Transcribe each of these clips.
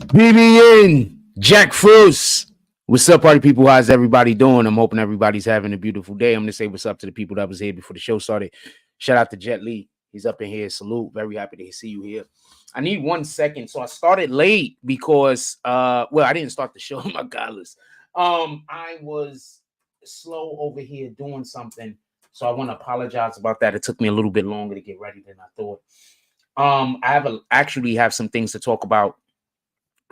BBN Jackfruits. What's up, party people? How's everybody doing? I'm hoping everybody's having a beautiful day. I'm gonna say what's up to the people that was here before the show started. Shout out to Jet Lee. He's up in here. Salute. Very happy to see you here. I need 1 second. So I started late because well, I didn't start the show, my godless. I was slow over here doing something. So I want to apologize about that. It took me a little bit longer to get ready than I thought. I actually have some things to talk about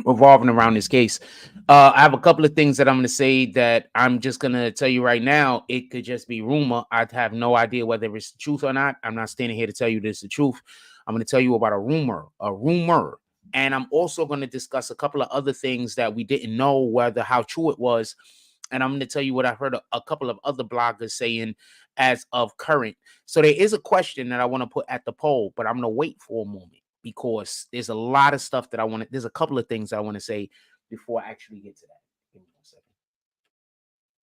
revolving around this case. I have a couple of things that I'm going to say that I'm just going to tell you right now. It could just be rumor. I have no idea whether it's the truth or not. I'm not standing here to tell you this is the truth. I'm going to tell you about a rumor. And I'm also going to discuss a couple of other things that we didn't know whether how true it was. And I'm going to tell you what I heard a couple of other bloggers saying as of current. So there is a question that I want to put at the poll, but I'm going to wait for a moment because there's a lot of stuff that I want to, there's a couple of things I want to say before I actually get to that. Give me 1 second.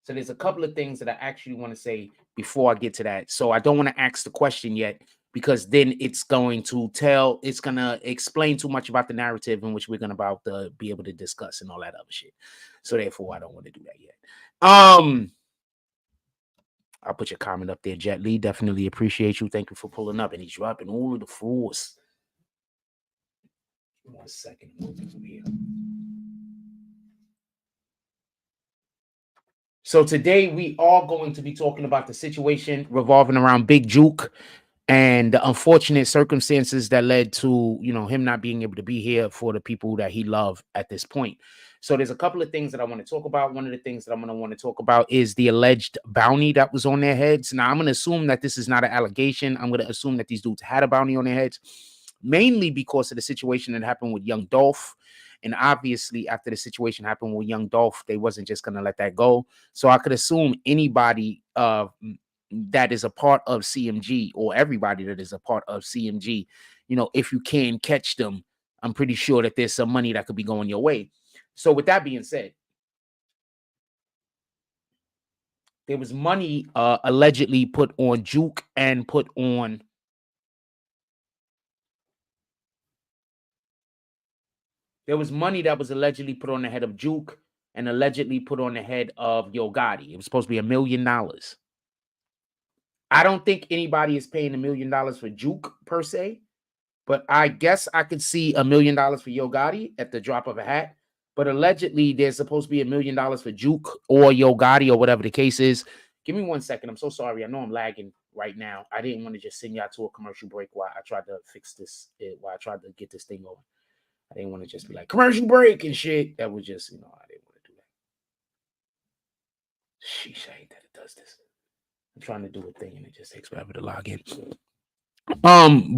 So there's a couple of things that I actually want to say before I get to that. So I don't want to ask the question yet because then it's going to explain too much about the narrative in which we're going to be able to discuss and all that other shit. So therefore, I don't want to do that yet. I'll put your comment up there, Jet Lee. Definitely appreciate you. Thank you for pulling up. And he's dropping all of the force. 1 second. Here. So today we are going to be talking about the situation revolving around Big Jook and the unfortunate circumstances that led to, him not being able to be here for the people that he loved at this point. So there's a couple of things that I want to talk about. One of the things that I'm going to want to talk about is the alleged bounty that was on their heads. Now, I'm going to assume that this is not an allegation. I'm going to assume that these dudes had a bounty on their heads, mainly because of the situation that happened with Young Dolph. And obviously, after the situation happened with Young Dolph, they wasn't just going to let that go. So I could assume anybody that is a part of CMG or everybody that is a part of CMG, if you can catch them, I'm pretty sure that there's some money that could be going your way. So with that being said, there was money allegedly put on Jook and put on there was money that was allegedly put on the head of Jook and allegedly put on the head of Yo Gotti. It was supposed to be $1 million. I don't think anybody is paying $1 million for Jook per se, but I guess I could see $1 million for Yo Gotti at the drop of a hat. But allegedly, there's supposed to be $1 million for Jook or Yo Gotti or whatever the case is. Give me 1 second. I'm so sorry. I know I'm lagging right now. I didn't want to just send y'all to a commercial break while I tried to fix this, while I tried to get this thing over. I didn't want to just be like, commercial break and shit. That was just, I didn't want to do that. Sheesh, I hate that it does this. I'm trying to do a thing and it just takes forever to log in.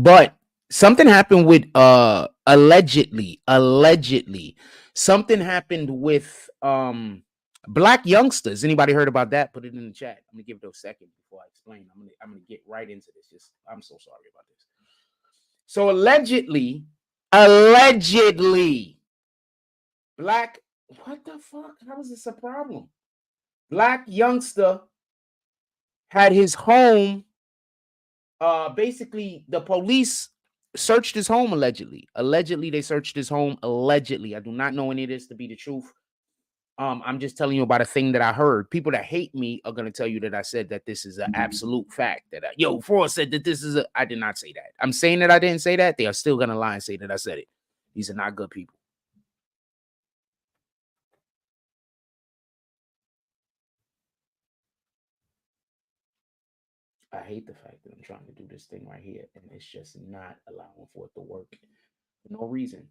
But something happened with allegedly something happened with black youngsters. Anybody heard about that? Put it in the chat. I'm gonna give it a second before I explain. I'm gonna get right into this. I'm so sorry about this. So allegedly, black, what the fuck? How is this a problem? Black youngster had his home. Basically, the police searched his home allegedly. Allegedly, they searched his home. Allegedly, I do not know any of this to be the truth. I'm just telling you about a thing that I heard. People that hate me are gonna tell you that I said that this is an absolute fact. That Frost said that this is a. I did not say that. I'm saying that I didn't say that. They are still gonna lie and say that I said it. These are not good people. I hate the fact that I'm trying to do this thing right here and it's just not allowing for it to work for no reason.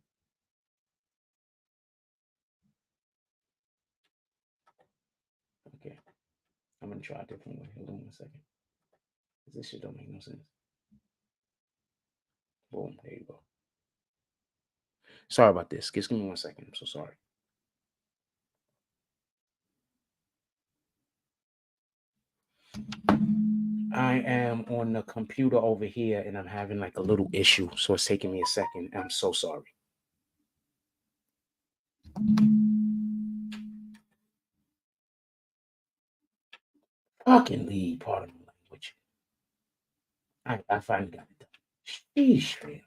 Okay, I'm gonna try a different way. Hold on 1 second. This shit don't make no sense. Boom, there you go. Sorry about this. Just give me 1 second. I'm so sorry. I am on the computer over here and I'm having like a little issue. So it's taking me a second. I'm so sorry. Fucking leave part of my language. I finally got it done. Sheesh, man.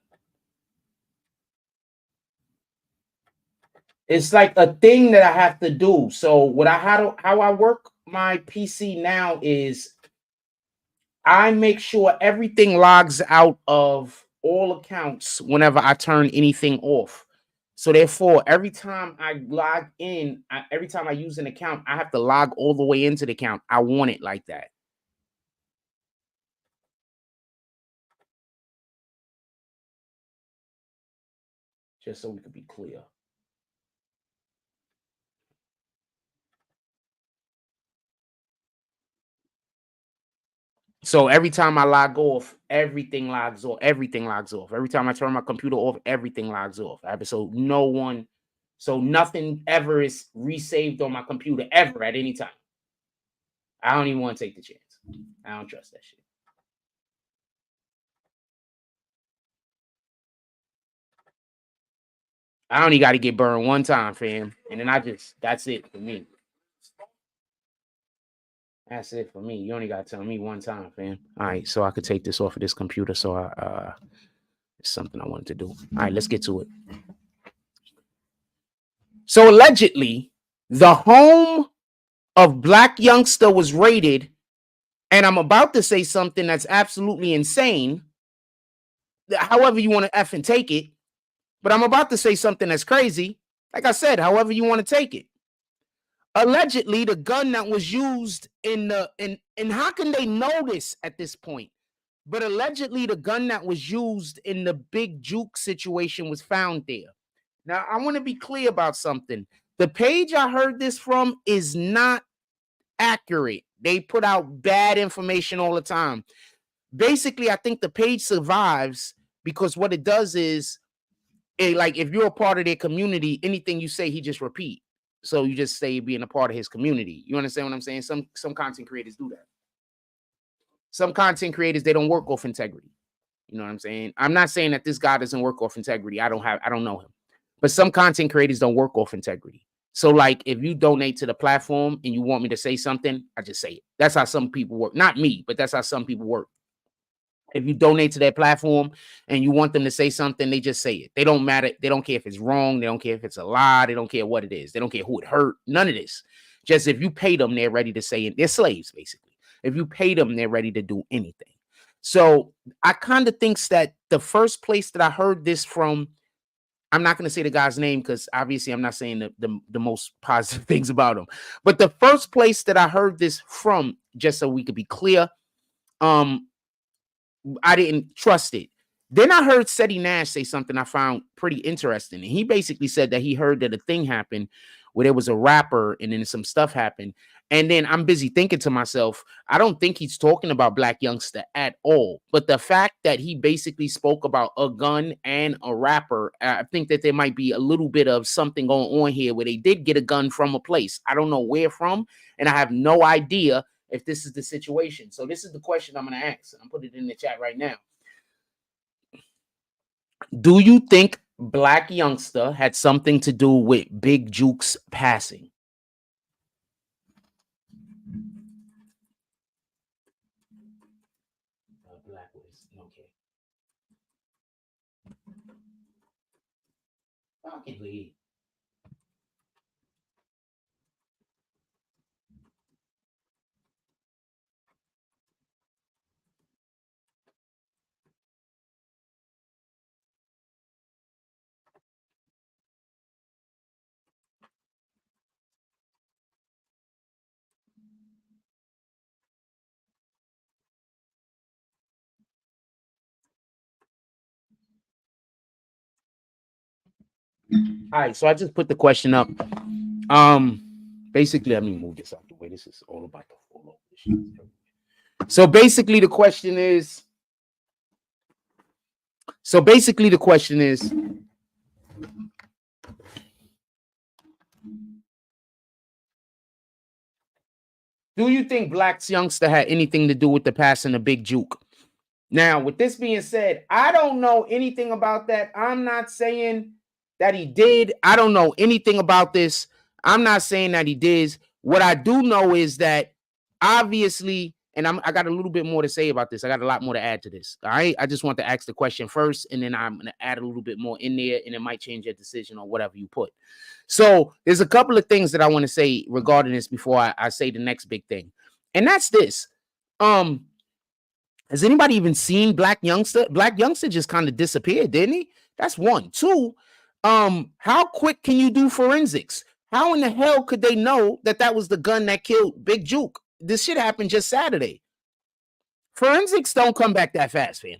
It's like a thing that I have to do. So what how I work my PC now is I make sure everything logs out of all accounts whenever I turn anything off. So therefore, every time I log in, every time I use an account, I have to log all the way into the account. I want it like that. Just so we could be clear. So every time I log off, everything logs off. Everything logs off. Every time I turn my computer off, everything logs off. So nothing ever is resaved on my computer ever at any time. I don't even want to take the chance. I don't trust that shit. I only got to get burned one time, fam. And then that's it for me. That's it for me. You only got to tell me one time, fam. All right, so I could take this off of this computer. So it's something I wanted to do. All right, let's get to it. So allegedly, the home of Black Youngster was raided, and I'm about to say something that's absolutely insane. However you want to effing take it, but I'm about to say something that's crazy. Like I said, however you want to take it. Allegedly, the gun that was used and how can they know this at this point? But allegedly, the gun that was used in the Big Jook situation was found there. Now, I want to be clear about something. The page I heard this from is not accurate. They put out bad information all the time. Basically, I think the page survives because what it does is, like, if you're a part of their community, anything you say, he just repeat. So you just say being a part of his community. You understand what I'm saying? Some content creators do that. Some content creators, they don't work off integrity. You know what I'm saying? I'm not saying that this guy doesn't work off integrity. I don't know him. But some content creators don't work off integrity. So, like, if you donate to the platform and you want me to say something, I just say it. That's how some people work. Not me, but that's how some people work. If you donate to their platform and you want them to say something, they just say it. They don't matter. They don't care if it's wrong. They don't care if it's a lie. They don't care what it is. They don't care who it hurt. None of this. Just if you pay them, they're ready to say it. They're slaves, basically. If you pay them, they're ready to do anything. So I kind of think that the first place that I heard this from, I'm not going to say the guy's name because obviously I'm not saying the most positive things about him. But the first place that I heard this from, just so we could be clear, I didn't trust it. Then I heard Seti Nash say something I found pretty interesting. And he basically said that he heard that a thing happened where there was a rapper and then some stuff happened. And then I'm busy thinking to myself, I don't think he's talking about Black Youngster at all. But the fact that he basically spoke about a gun and a rapper, I think that there might be a little bit of something going on here where they did get a gun from a place. I don't know where from, and I have no idea if this is the situation. So this is the question I'm going to ask. I'm putting it in the chat right now. Do you think Black Youngster had something to do with Big Jook's passing? Blacklist. Okay. Fucking leave. All right, so I just put the question up. Basically, let me move this out the way. This is all about the full. So basically, the question is. Do you think Black Youngster had anything to do with the passing of Big Jook? Now, with this being said, I don't know anything about that. I'm not saying that he did. I don't know anything about this. I'm not saying that he did. What I do know is that obviously and I got a little bit more to say about this. I got a lot more to add to this. All right. I just want to ask the question first, and then I'm gonna add a little bit more in there, and it might change your decision on whatever you put. So there's a couple of things that I want to say regarding this before I say the next big thing. And that's this. Has anybody even seen Black Youngster? Black Youngster just kind of disappeared, didn't he? That's one. Two, how quick can you do forensics? How in the hell could they know that that was the gun that killed Big Jook? This shit happened just Saturday. Forensics don't come back that fast, man.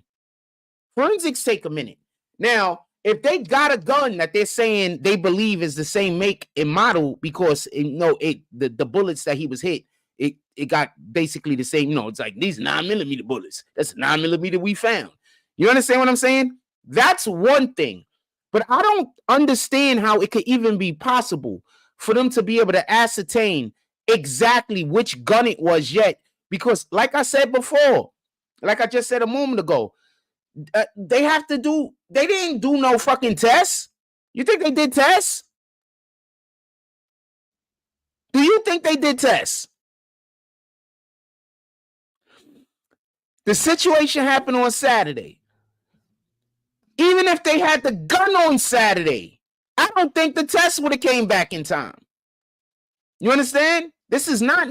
Forensics take a minute. Now, if they got a gun that they're saying they believe is the same make and model, because the bullets that he was hit, it got basically the same. It's like these 9mm bullets. That's a 9mm we found. You understand what I'm saying? That's one thing. But I don't understand how it could even be possible for them to be able to ascertain exactly which gun it was yet. Because like I said before, like I just said a moment ago, they didn't do no fucking tests. You think they did tests? Do you think they did tests? The situation happened on Saturday. Even if they had the gun on Saturday, I don't think the test would have came back in time. You understand? This is not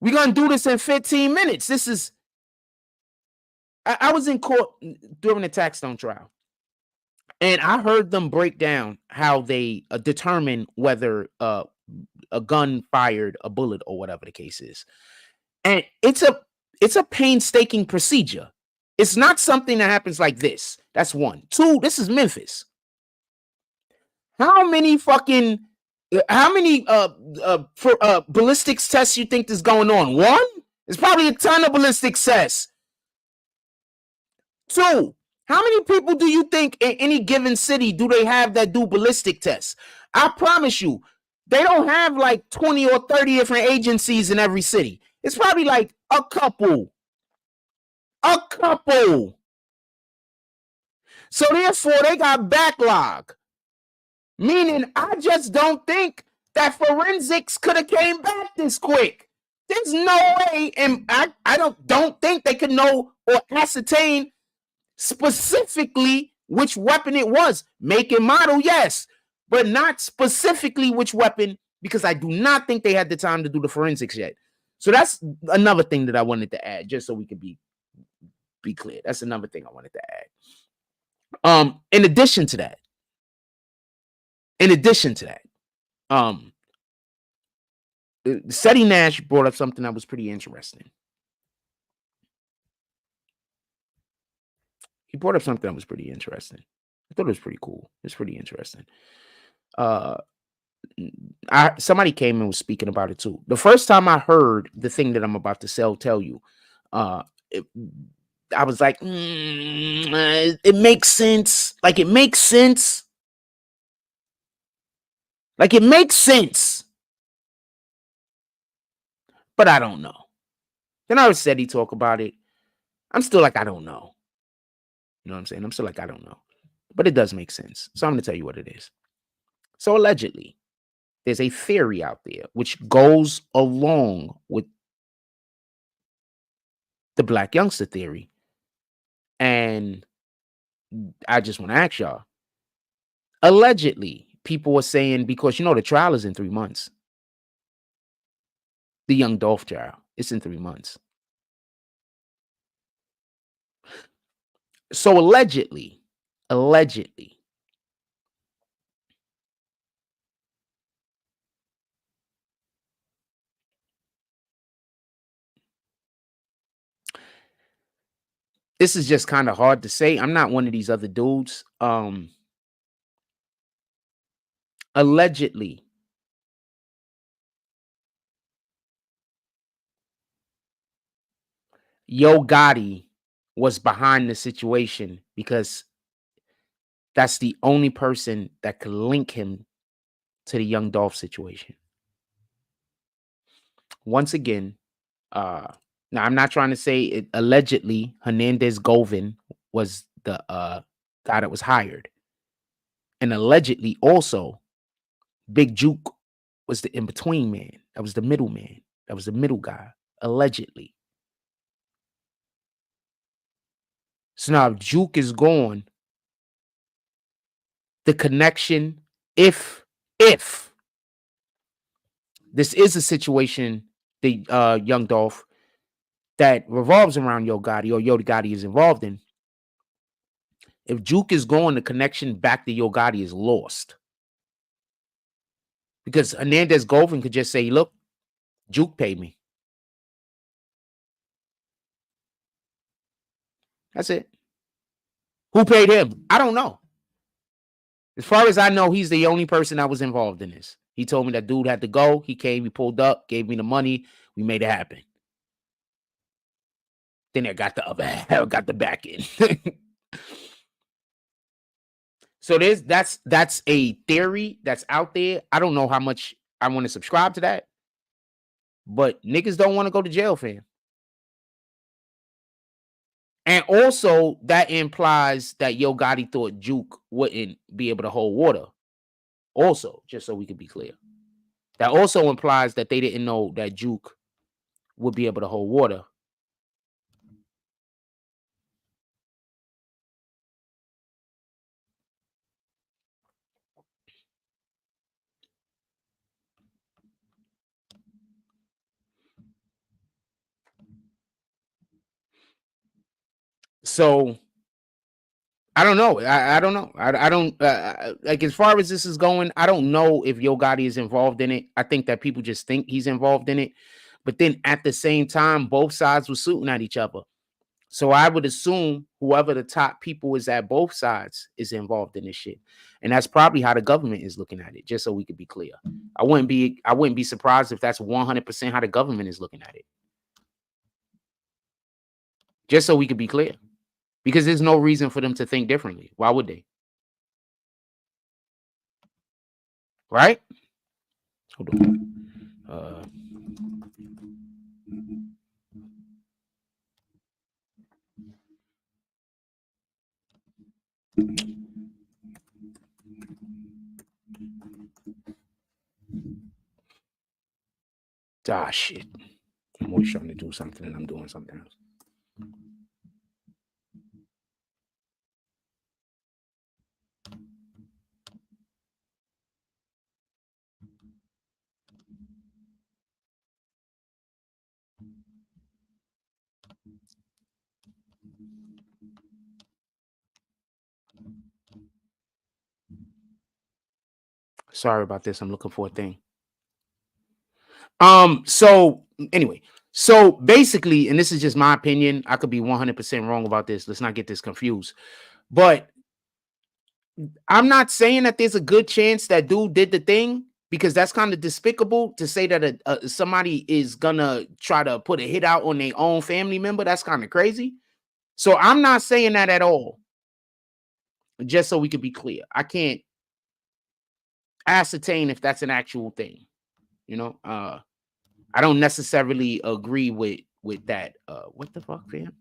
we're going to do this in 15 minutes. This is, I was in court during the Taxstone trial, and I heard them break down how they determine whether a gun fired a bullet or whatever the case is. And it's a painstaking procedure. It's not something that happens like this. That's one. Two, this is Memphis. How many ballistics tests you think is going on? One? There's probably a ton of ballistics tests. Two, how many people do you think in any given city do they have that do ballistic tests? I promise you, they don't have like 20 or 30 different agencies in every city. It's probably like a couple. So therefore, they got backlog. Meaning, I just don't think that forensics could have came back this quick. There's no way, and I don't think they could know or ascertain specifically which weapon it was. Make and model, yes, but not specifically which weapon, because I do not think they had the time to do the forensics yet. So that's another thing that I wanted to add, just so we could be clear. That's another thing I wanted to add. In addition to that, Seti Nash brought up something that was pretty interesting. He brought up something that was pretty interesting. I thought it was pretty cool. It's pretty interesting. Somebody came and was speaking about it too. The first time I heard the thing that I'm about to tell you, I was like, it makes sense. Like it makes sense. But I don't know. Then I said he talk about it. I'm still like, I don't know. You know what I'm saying? I'm still like, I don't know. But it does make sense. So I'm going to tell you what it is. So allegedly, there's a theory out there which goes along with the Black Youngster theory. And I just want to ask y'all. Allegedly, people were saying, because the trial is in 3 months. The Young Dolph trial, it's in 3 months. So allegedly, this is just kind of hard to say. I'm not one of these other dudes. Allegedly, Yo Gotti was behind the situation because that's the only person that could link him to the Young Dolph situation. Once again, now I'm not trying to say it. Allegedly, Hernandez Govin was the guy that was hired. And allegedly also, Big Jook was the in-between man. That was the middleman. That was the middle guy, allegedly. So now if Jook is gone, the connection, if this is a situation, the Young Dolph, that revolves around Yo Gotti or Yo Gotti is involved in, if Jook is gone, the connection back to Yo Gotti is lost. Because Hernandez Govan could just say, look, Jook paid me. That's it. Who paid him? I don't know. As far as I know, he's the only person that was involved in this. He told me that dude had to go. He came, he pulled up, gave me the money. We made it happen. Then I got the other, got the back end. So that's a theory that's out there. I don't know how much I want to subscribe to that, but niggas don't want to go to jail, fam. And also that implies that Yo Gotti thought Jook wouldn't be able to hold water. Also, just so we can be clear, that also implies that they didn't know that Jook would be able to hold water. So I don't know. I don't know. I don't like, as far as this is going, I don't know if Yo Gotti is involved in it. I think that people just think he's involved in it. But then at the same time, both sides were shooting at each other. So I would assume whoever the top people is at both sides is involved in this shit. And that's probably how the government is looking at it, just so we could be clear. I wouldn't be surprised if that's 100% how the government is looking at it. Just so we could be clear. Because there's no reason for them to think differently. Why would they? Right? Hold on. Shit. I'm always trying to do something and I'm doing something else. Sorry about this. I'm looking for a thing. So anyway, so basically, and this is just my opinion, I could be 100% wrong about this. Let's not get this confused. But I'm not saying that there's a good chance that dude did the thing, because that's kind of despicable to say that somebody is gonna try to put a hit out on their own family member. That's kind of crazy. So I'm not saying that at all. Just so we could be clear, I can't ascertain if that's an actual thing. You know, I don't necessarily agree with that. What the fuck, fam?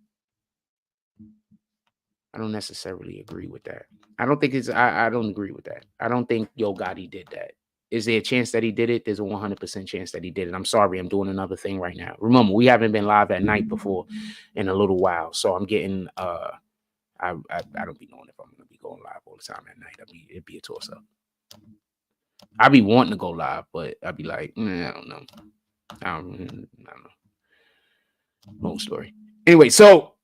I don't necessarily agree with that. I don't think it's. I don't agree with that. I don't think Yo Gotti did that. Is there a chance that he did it? There's a 100% chance that he did it. I'm sorry, I'm doing another thing right now. Remember, we haven't been live at night before in a little while, so I'm getting. I don't be knowing if I'm gonna be going live all the time at night. It'd be a toss up. I'd be wanting to go live, but I'd be like, I don't know. I don't know. Long story. Anyway, so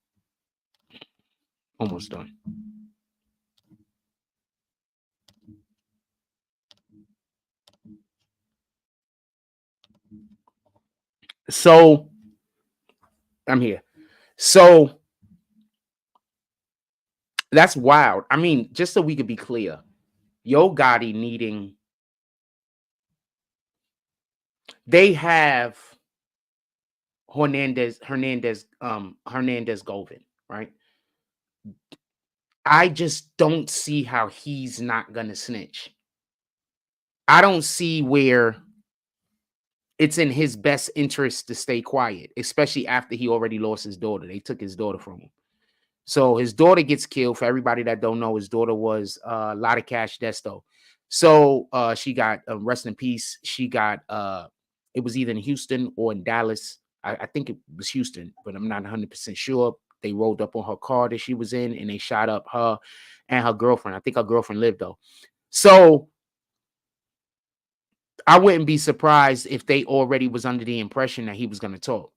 almost done. So I'm here. So that's wild. I mean, just so we could be clear, Yo Gotti needing. They have Hernandez Govan, right? I just don't see how he's not gonna snitch. I don't see where it's in his best interest to stay quiet, especially after he already lost his daughter. They took his daughter from him. So his daughter gets killed. For everybody that don't know, his daughter was a lot of cash desto. So she got rest in peace. She got It was either in Houston or in Dallas. I think it was Houston, but I'm not 100% sure. They rolled up on her car that she was in, and they shot up her and her girlfriend. I think her girlfriend lived, though. So I wouldn't be surprised if they already was under the impression that he was going to talk.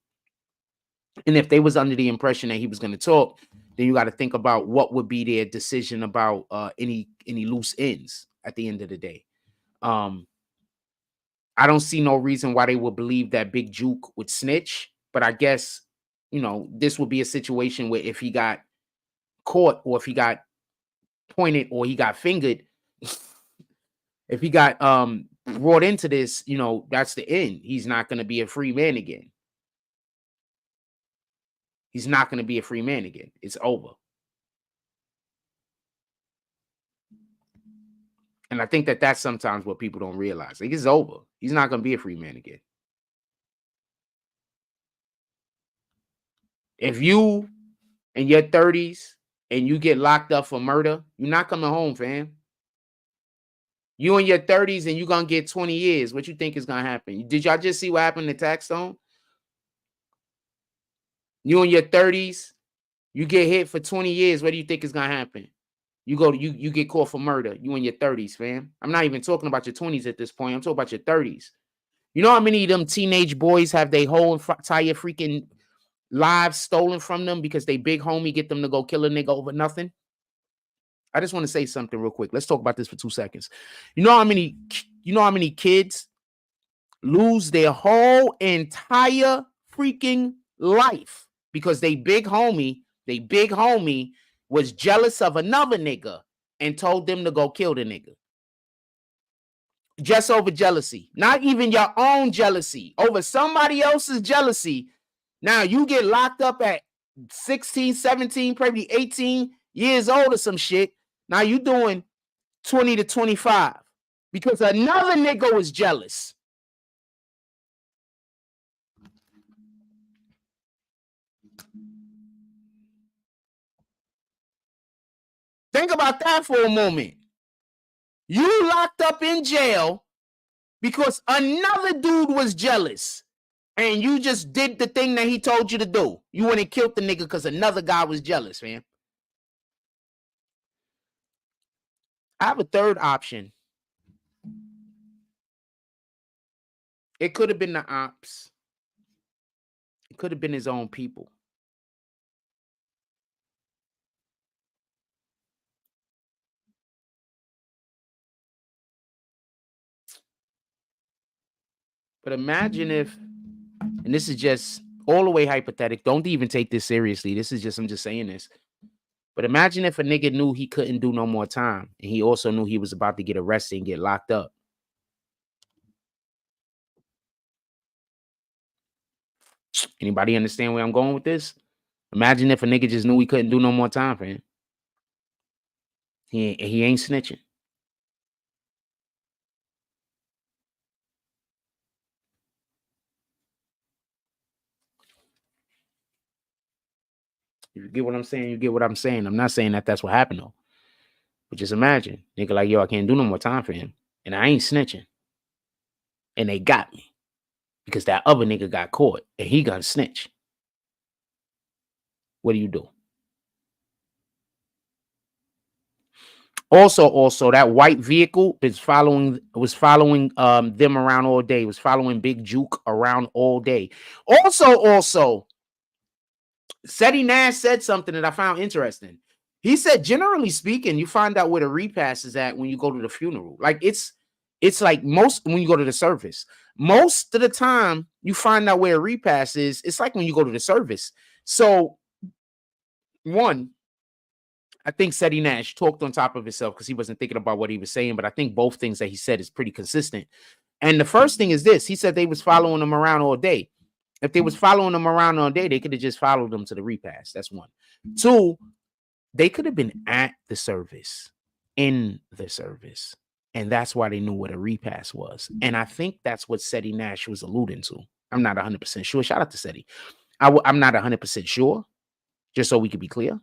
And if they was under the impression that he was going to talk, then you got to think about what would be their decision about any loose ends at the end of the day. I don't see no reason why they would believe that Big Jook would snitch, but I guess, you know, this would be a situation where if he got caught or if he got pointed or he got fingered, if he got brought into this, you know, that's the end. He's not going to be a free man again. He's not going to be a free man again. It's over. And I think that that's sometimes what people don't realize. Like, it's over. He's not going to be a free man again. If you in your 30s and you get locked up for murder, you're not coming home, fam. You in your 30s and you're going to get 20 years. What you think is going to happen? Did y'all just see what happened to Taxstone? You in your 30s, you get hit for 20 years. What do you think is going to happen? You get caught for murder. You in your 30s, fam. I'm not even talking about your 20s at this point. I'm talking about your 30s. You know how many of them teenage boys have their whole entire freaking lives stolen from them because they big homie get them to go kill a nigga over nothing? I just want to say something real quick. Let's talk about this for 2 seconds. You know how many kids lose their whole entire freaking life because they big homie was jealous of another nigga and told them to go kill the nigga. Just over jealousy. Not even your own jealousy. Over somebody else's jealousy. Now you get locked up at 16, 17, probably 18 years old or some shit. Now you doing 20 to 25 because another nigga was jealous. Think about that for a moment. You locked up in jail because another dude was jealous. And you just did the thing that he told you to do. You went and killed the nigga because another guy was jealous, man. I have a third option. It could have been the ops. It could have been his own people. But imagine if, and this is just all the way hypothetical. Don't even take this seriously. I'm just saying this. But imagine if a nigga knew he couldn't do no more time. And he also knew he was about to get arrested and get locked up. Anybody understand where I'm going with this? Imagine if a nigga just knew he couldn't do no more time for him. He ain't snitching. If you get what I'm saying, you get what I'm saying. I'm not saying that that's what happened, though. But just imagine, nigga like, yo, I can't do no more time for him. And I ain't snitching. And they got me. Because that other nigga got caught. And he gonna snitch. What do? Also, that white vehicle was following them around all day. It was following Big Jook around all day. Also, Seti Nash said something that I found interesting. He said, generally speaking, you find out where the repass is at when you go to the funeral. Like it's like most when you go to the service. Most of the time, you find out where a repass is. It's like when you go to the service. So, one, I think Seti Nash talked on top of himself because he wasn't thinking about what he was saying. But I think both things that he said is pretty consistent. And the first thing is this. He said they was following him around all day. If they was following them around all day, they could have just followed them to the repass. That's one. Two, they could have been at the service, in the service. And that's why they knew what a repass was. And I think that's what Seti Nash was alluding to. I'm not 100% sure. Shout out to Seti. I'm not 100% sure, just so we could be clear.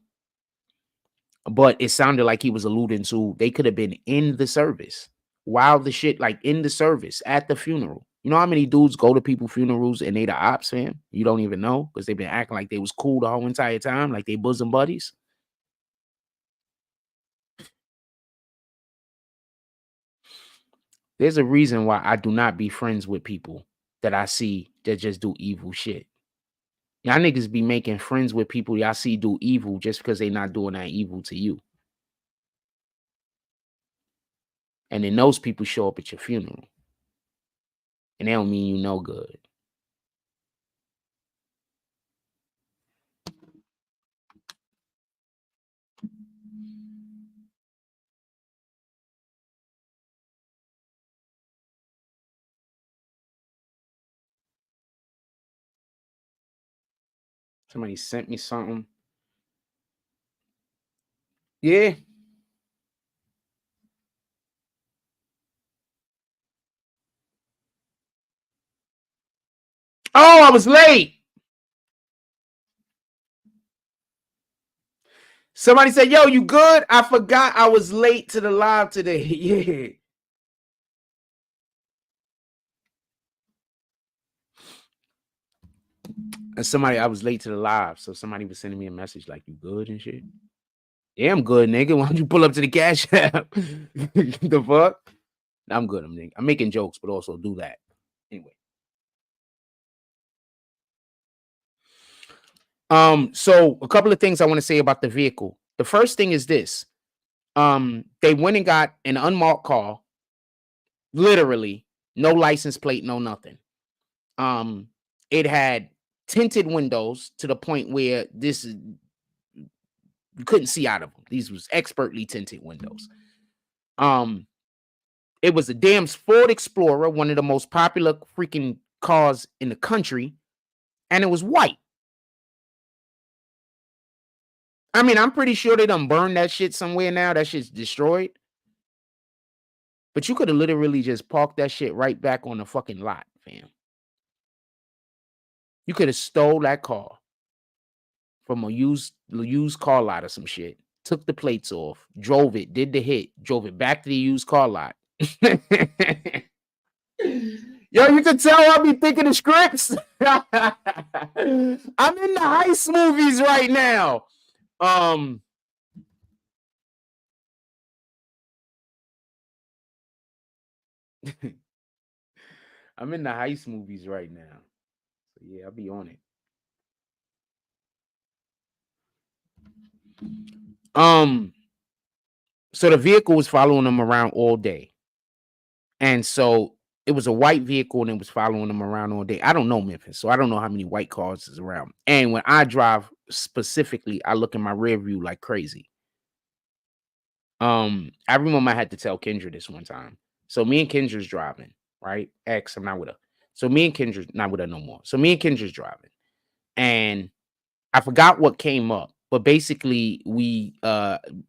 But it sounded like he was alluding to they could have been in the service while the shit, like in the service at the funeral. You know how many dudes go to people's funerals and they the ops, fam? You don't even know because they've been acting like they was cool the whole entire time, like they bosom buddies. There's a reason why I do not be friends with people that I see that just do evil shit. Y'all niggas be making friends with people y'all see do evil just because they not doing that evil to you. And then those people show up at your funeral. And they don't mean you no good. Somebody sent me something. Yeah. Oh, I was late. Somebody said, yo, you good? I forgot I was late to the live today. Yeah. And somebody, I was late to the live. So somebody was sending me a message like, you good and shit? Yeah, I'm good, nigga. Why don't you pull up to the cash app? The fuck? I'm good. I'm making jokes, but also do that. Anyway. So a couple of things I want to say about the vehicle. The first thing is this. They went and got an unmarked car, literally, no license plate, no nothing. It had tinted windows to the point where you couldn't see out of them. These was expertly tinted windows. It was a damn Ford Explorer, one of the most popular freaking cars in the country, and it was white. I mean, I'm pretty sure they done burned that shit somewhere now. That shit's destroyed. But you could have literally just parked that shit right back on the fucking lot, fam. You could have stole that car from a used car lot or some shit, took the plates off, drove it, did the hit, drove it back to the used car lot. Yo, you can tell I be thinking of scripts. I'm in the heist movies right now. I'm in the heist movies right now. So yeah, I'll be on it. So the vehicle was following them around all day. And so it was a white vehicle and it was following them around all day. I don't know Memphis, so I don't know how many white cars is around. And when I drive specifically, I look in my rear view like crazy. I remember I had to tell Kendra this one time. So me and Kendra's driving, right? I'm not with her. So me and Kendra's not with her no more. So me and Kendra's driving. And I forgot what came up, but basically we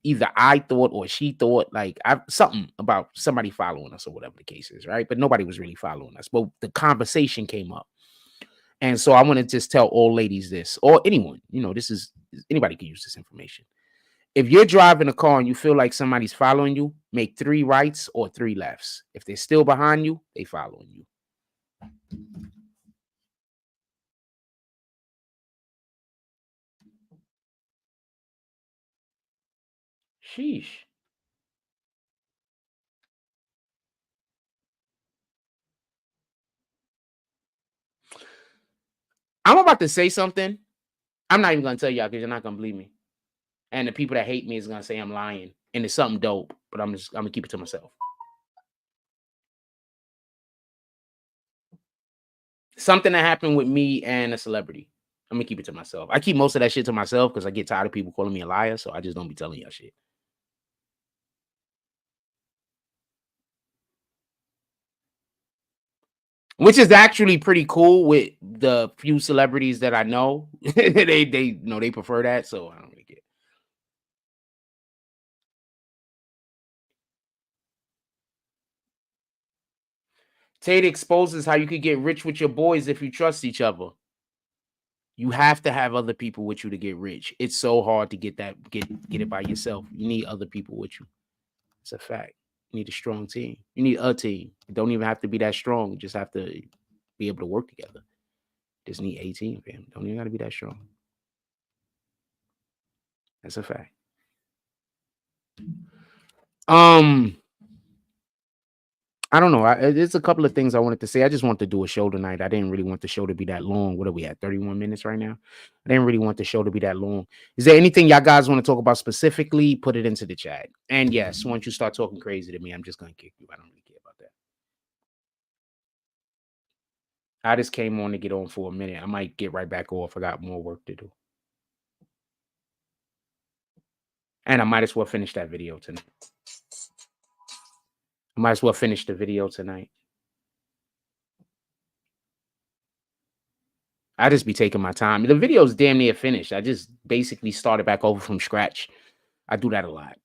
either I thought or she thought like something about somebody following us or whatever the case is, right? But nobody was really following us. But the conversation came up. And so I want to just tell all ladies this, or anyone, anybody can use this information. If you're driving a car and you feel like somebody's following you, make 3 rights or 3 lefts. If they're still behind you, they following you. Sheesh. I'm about to say something. I'm not even going to tell y'all because you're not going to believe me. And the people that hate me is going to say I'm lying. And it's something dope, but I'm going to keep it to myself. Something that happened with me and a celebrity. I'm going to keep it to myself. I keep most of that shit to myself because I get tired of people calling me a liar. So I just don't be telling y'all shit. Which is actually pretty cool with the few celebrities that I know. they prefer that. So I don't really get it. Tate exposes how you could get rich with your boys if you trust each other. You have to have other people with you to get rich. It's so hard to get it by yourself. You need other people with you. It's a fact. You need a strong team. You need a team. You don't even have to be that strong. You just have to be able to work together. Just need a team, fam. Don't even got to be that strong. That's a fact. I don't know. There's a couple of things I wanted to say. I just want to do a show tonight. I didn't really want the show to be that long. What are we at? 31 minutes right now? I didn't really want the show to be that long. Is there anything y'all guys want to talk about specifically? Put it into the chat. And yes, once you start talking crazy to me, I'm just going to kick you. I don't really care about that. I just came on to get on for a minute. I might get right back off. I got more work to do. And I might as well finish that video tonight. I might as well finish the video tonight. I just be taking my time. The video's damn near finished. I just basically started back over from scratch. I do that a lot.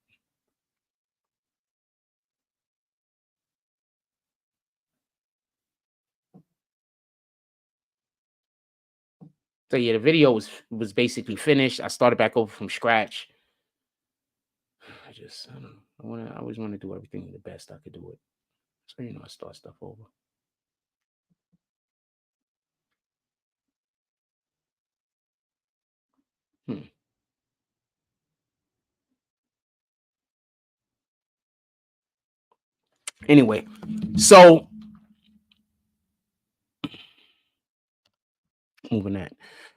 So yeah, the video was basically finished. I started back over from scratch. I don't know. I always want to do everything the best I could do it. So I start stuff over. Anyway, so moving that.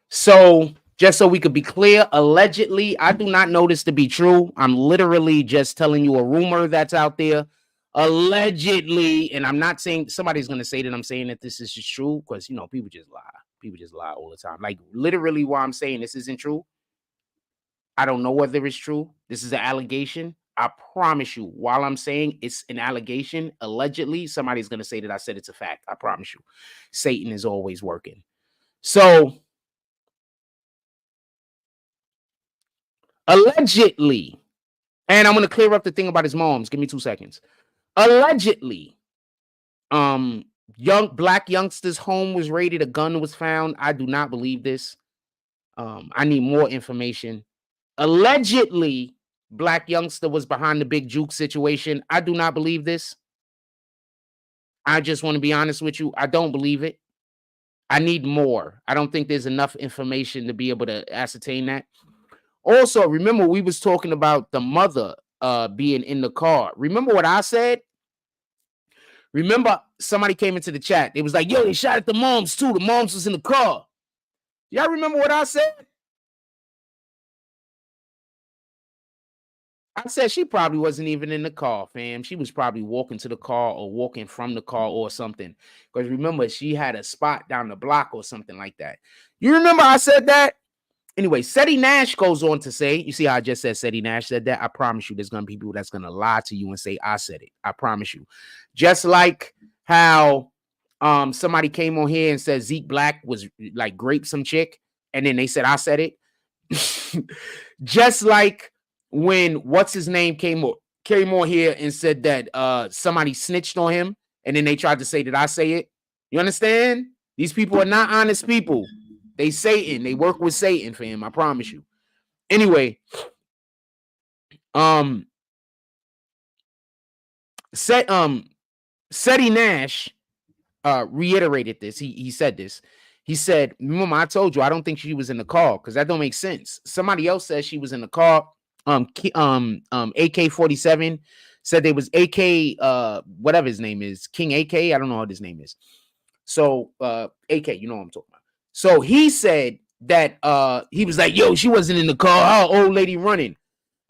So just so we could be clear, allegedly, I do not know this to be true. I'm literally just telling you a rumor that's out there. Allegedly, and I'm not saying somebody's going to say that I'm saying that this is just true because, people just lie. People just lie all the time. Like literally why I'm saying this isn't true. I don't know whether it's true. This is an allegation. I promise you, while I'm saying it's an allegation, allegedly, somebody's going to say that I said it's a fact. I promise you. Satan is always working. So, allegedly, and I'm going to clear up the thing about his moms. Give me 2 seconds. Allegedly, young black youngster's home was raided. A gun was found. I do not believe this. I need more information. Allegedly, black youngster was behind the Big Jook situation. I do not believe this. I just want to be honest with you. I don't believe it. I need more. I don't think there's enough information to be able to ascertain that. Also, remember we was talking about the mother being in the car. Remember what I said? Remember somebody came into the chat. It was like, yo, they shot at the moms too. The moms was in the car. Y'all remember what I said? I said she probably wasn't even in the car, fam. She was probably walking to the car or walking from the car or something. Because remember, she had a spot down the block or something like that. You remember I said that? Anyway, Seti Nash goes on to say, you see how I just said Seti Nash said that? I promise you there's going to be people that's going to lie to you and say I said it. I promise you. Just like how somebody came on here and said Zeke Black was like raped some chick. And then they said I said it. Just like when what's his name came on here and said that somebody snitched on him, and then they tried to say that I say it. You understand? These people are not honest people. They Satan. They work with Satan, fam. I promise you. Anyway, Seti Nash reiterated this. He said this. He said, remember, I told you I don't think she was in the car because that don't make sense. Somebody else says she was in the car. AK-47 said they was AK, whatever his name is, King AK. I don't know what his name is. So AK, you know what I'm talking about. So he said that he was like, yo, she wasn't in the car. Oh, old lady running.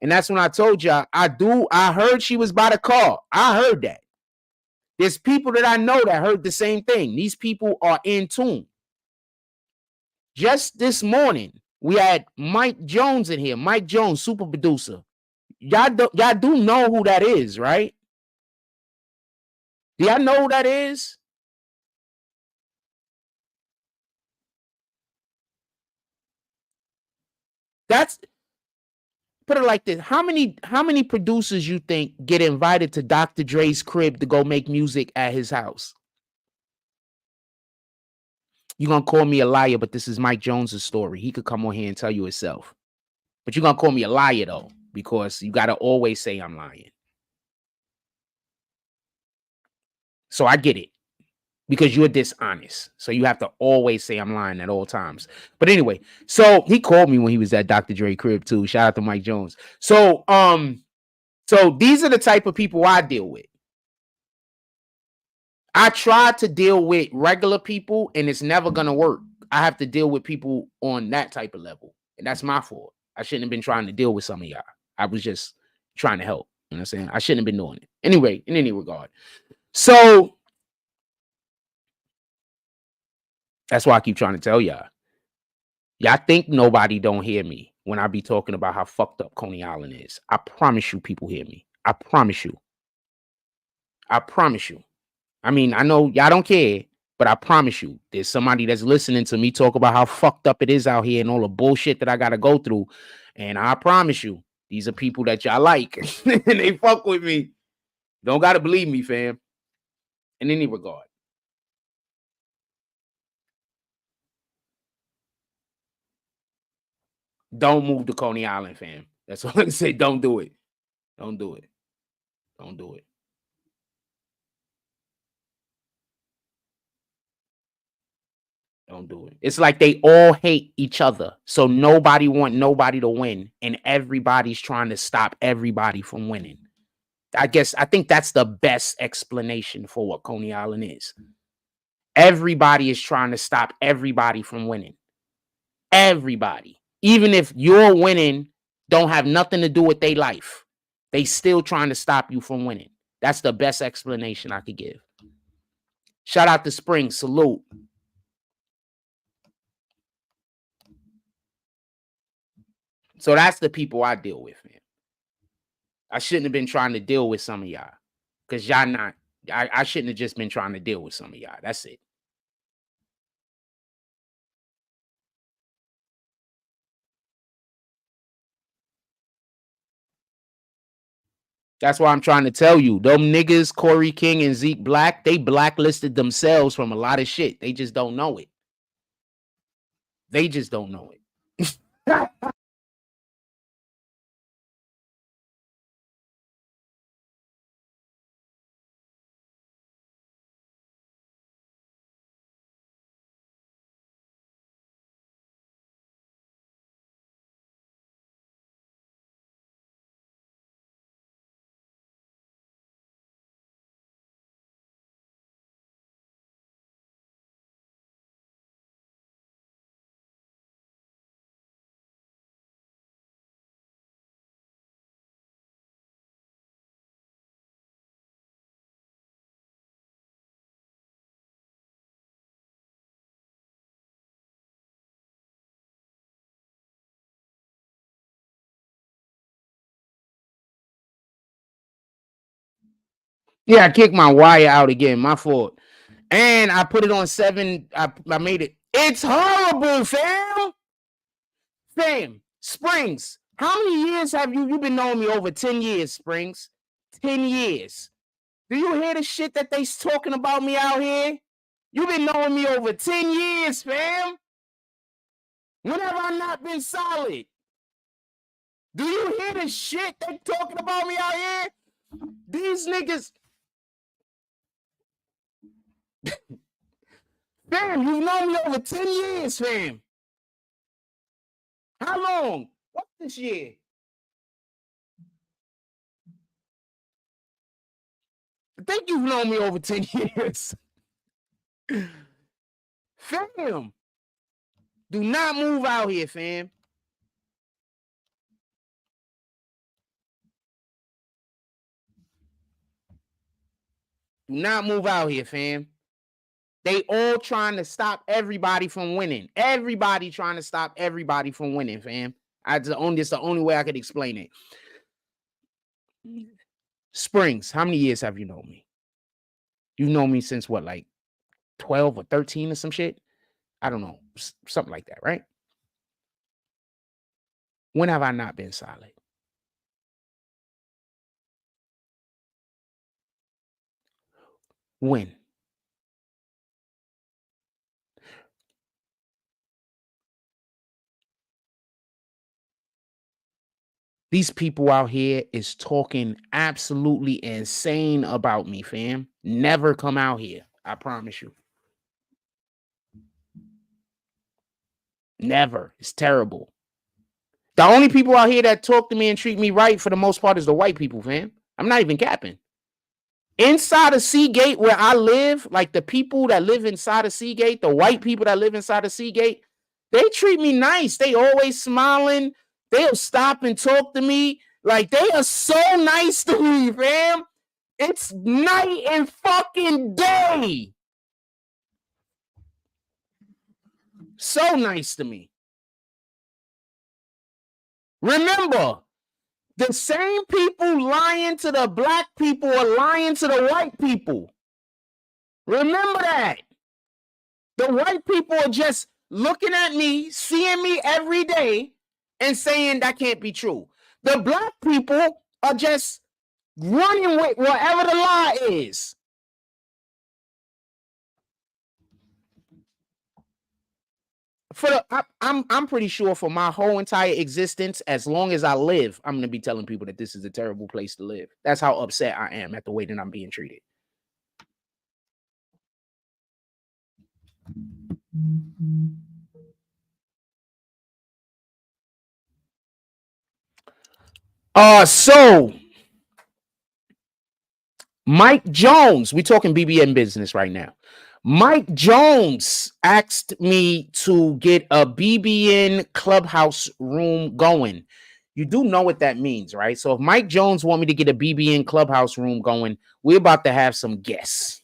And that's when I told you I heard she was by the car. I heard that. There's people that I know that heard the same thing. These people are in tune. Just this morning, we had Mike Jones in here. Mike Jones, super producer. Y'all do know who that is, right? Do y'all know who that is? That's, put it like this. How many producers you think get invited to Dr. Dre's crib to go make music at his house? You're going to call me a liar, but this is Mike Jones's story. He could come on here and tell you himself. But you're going to call me a liar, though, because you got to always say I'm lying. So I get it because you're dishonest. So you have to always say I'm lying at all times. But anyway, so he called me when he was at Dr. Dre crib too. Shout out to Mike Jones. So these are the type of people I deal with. I try to deal with regular people and it's never going to work. I have to deal with people on that type of level. And that's my fault. I shouldn't have been trying to deal with some of y'all. I was just trying to help. You know what I'm saying? I shouldn't have been doing it. Anyway, in any regard. So that's why I keep trying to tell y'all. Y'all think nobody don't hear me when I be talking about how fucked up Coney Island is. I promise you people hear me. I promise you. I promise you. I mean, I know y'all don't care, but I promise you, there's somebody that's listening to me talk about how fucked up it is out here and all the bullshit that I got to go through. And I promise you, these are people that y'all like and they fuck with me. Don't got to believe me, fam. In any regard. Don't move to Coney Island, fam. That's all I can say. Don't do it. Don't do it. Don't do it. Don't do it. It's like they all hate each other. So nobody want nobody to win. And everybody's trying to stop everybody from winning. I think that's the best explanation for what Coney Island is. Everybody is trying to stop everybody from winning. Everybody. Even if you're winning, don't have nothing to do with their life. They still trying to stop you from winning. That's the best explanation I could give. Shout out to Spring. Salute. So that's the people I deal with, man. I shouldn't have been trying to deal with some of y'all. Because y'all not. I shouldn't have just been trying to deal with some of y'all. That's it. That's why I'm trying to tell you. Them niggas, Corey King and Zeke Black, they blacklisted themselves from a lot of shit. They just don't know it. They just don't know it. Yeah, I kicked my wire out again. My fault. And I put it on 7. I made it. It's horrible, fam. Fam, Springs. How many years have you been knowing me? Over 10 years, Springs. 10 years. Do you hear the shit that they talking about me out here? You've been knowing me over 10 years, fam. When have I not been solid? Do you hear the shit they talking about me out here? These niggas. Fam, you've known me over 10 years, fam. How long? What's this year? I think you've known me over 10 years. Fam, do not move out here, fam. Do not move out here, fam. They all trying to stop everybody from winning. Everybody trying to stop everybody from winning, fam. It's the only way I could explain it. Springs, how many years have you known me? You've known me since what, like 12 or 13 or some shit? I don't know. Something like that, right? When have I not been solid? When? These people out here is talking absolutely insane about me, fam. Never come out here. I promise you. Never. It's terrible. The only people out here that talk to me and treat me right for the most part is the white people, fam. I'm not even capping. Inside of Seagate, where I live, like the people that live inside of Seagate, the white people that live inside of Seagate, they treat me nice. They always smiling. They'll stop and talk to me. Like, they are so nice to me, fam. It's night and fucking day. So nice to me. Remember, the same people lying to the black people are lying to the white people. Remember that. The white people are just looking at me, seeing me every day, and saying that can't be true. The black people are just running with whatever the lie is. I'm pretty sure for my whole entire existence, as long as I live, I'm gonna be telling people that this is a terrible place to live. That's how upset I am at the way that I'm being treated. So Mike Jones, we talking BBN business right now. Mike Jones asked me to get a BBN clubhouse room going. You do know what that means, right? So if Mike Jones want me to get a BBN clubhouse room going, we're about to have some guests.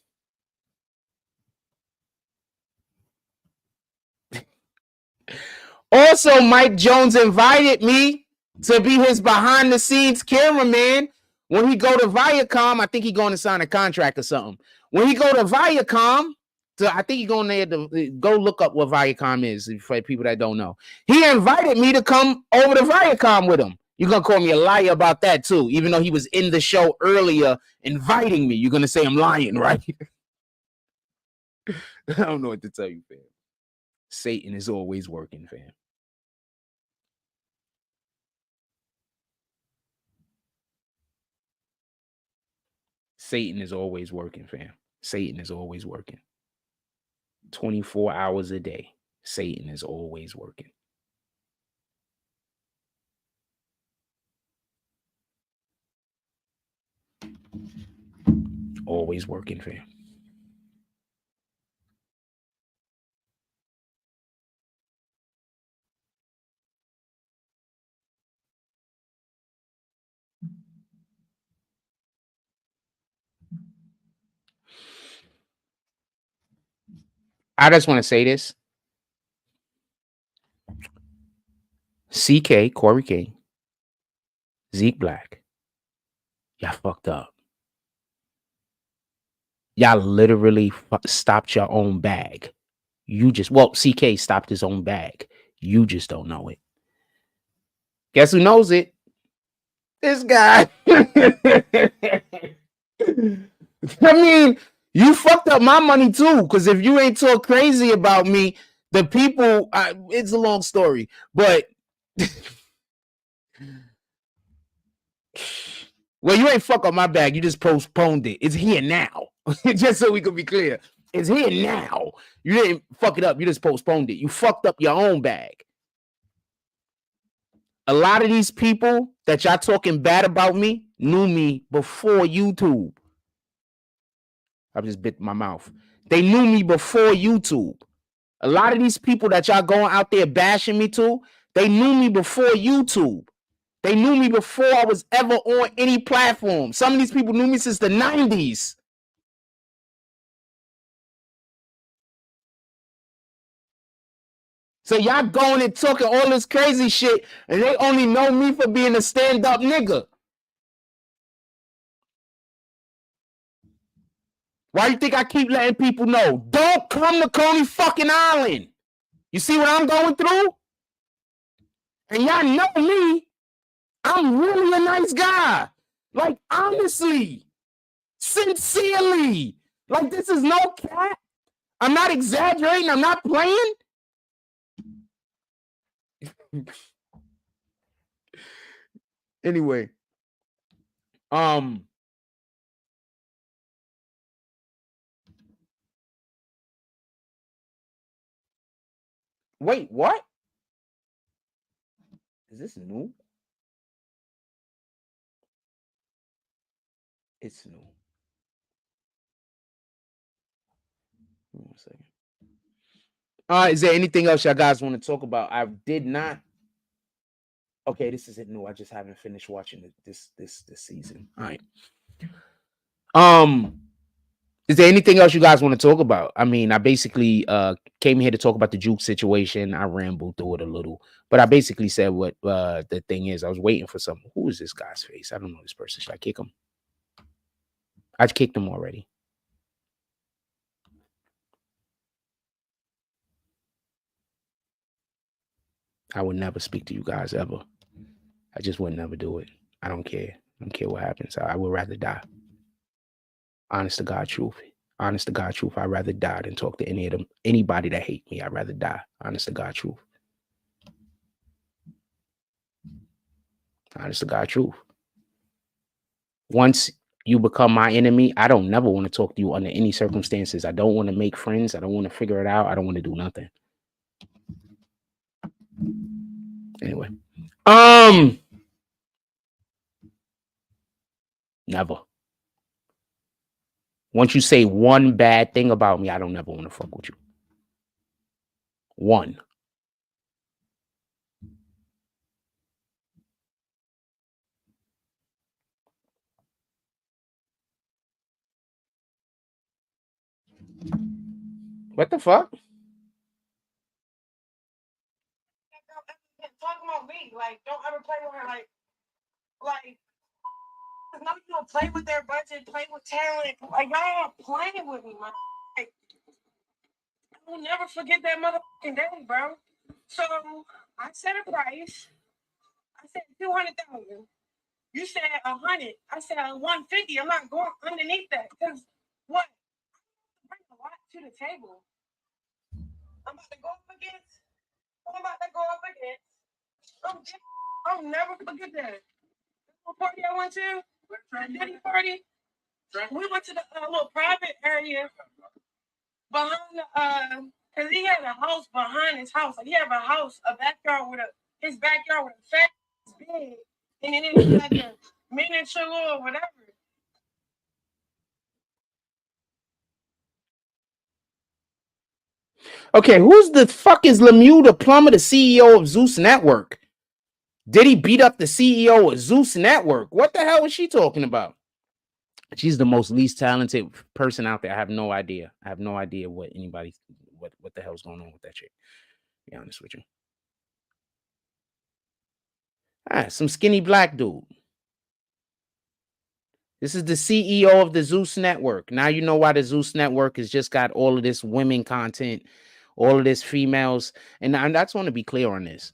Also, Mike Jones invited me to be his behind-the-scenes cameraman when he go to Viacom. I think he's going to sign a contract or something. When he go to Viacom, I think he's going there to go look up what Viacom is for people that don't know. He invited me to come over to Viacom with him. You're going to call me a liar about that too, even though he was in the show earlier inviting me. You're going to say I'm lying, right? I don't know what to tell you, fam. Satan is always working, fam. Satan is always working, fam. Satan is always working. 24 hours a day. Satan is always working. Always working, fam. I just want to say this. CK, Corey King, Zeke Black, y'all fucked up. Y'all literally stopped your own bag. CK stopped his own bag. You just don't know it. Guess who knows it? This guy. I mean, you fucked up my money too, because if you ain't talk crazy about me, the people, it's a long story, but well, you ain't fuck up my bag. You just postponed it. It's here now. Just so we can be clear. It's here now. You didn't fuck it up. You just postponed it. You fucked up your own bag. A lot of these people that y'all talking bad about me knew me before YouTube. I just bit my mouth. They knew me before YouTube. A lot of these people that y'all going out there bashing me to, they knew me before YouTube. They knew me before I was ever on any platform. Some of these people knew me since the 90s. So y'all going and talking all this crazy shit, and they only know me for being a stand-up nigga. Why you think I keep letting people know? Don't come to Coney fucking Island. You see what I'm going through? And y'all know me. I'm really a nice guy. Like, honestly, sincerely. Like, this is no cap. I'm not exaggerating. I'm not playing. Anyway, wait, what? Is this new? It's new. Hold on 1 second. Is there anything else y'all guys want to talk about? I did not. Okay, this isn't new. I just haven't finished watching this season. All right. Is there anything else you guys want to talk about? I mean, I basically came here to talk about the Jook situation. I rambled through it a little, but I basically said what the thing is. I was waiting for something. Who is this guy's face? I don't know this person. Should I kick him? I kicked him already. I would never speak to you guys ever. I just would never do it. I don't care. I don't care what happens. I would rather die. Honest to God truth. Honest to God truth. I'd rather die than talk to any of them. Anybody that hate me, I'd rather die. Honest to God truth. Honest to God truth. Once you become my enemy, I don't never want to talk to you under any circumstances. I don't want to make friends. I don't want to figure it out. I don't want to do nothing. Anyway. Never. Once you say one bad thing about me, I don't never want to fuck with you. One. What the fuck? Talking about me, like, don't ever play with her, like, no, you don't play with their budget, play with talent. Like, y'all playing with me, man. Like, I will never forget that motherfucking day, bro. So I set a price. I said 200,000. You said 100. I said 150. I'm not going underneath that because what? I bring a lot to the table. I'm about to go up against. I'll never forget that. The party I went to, the Diddy party. We went to the little private area behind the because he had a house behind his house. Like he had a backyard with his backyard with a fat bed, and then it was like a miniature or whatever. Okay, who's the fuck is Lemieux the plumber, the CEO of Zeus Network? Did he beat up the CEO of Zeus Network? What the hell is she talking about? She's the most least talented person out there. I have no idea. I have no idea what the hell's going on with that chick. To be honest with you. Some skinny black dude. This is the CEO of the Zeus Network. Now you know why the Zeus Network has just got all of this women content, all of this females. And I just want to be clear on this.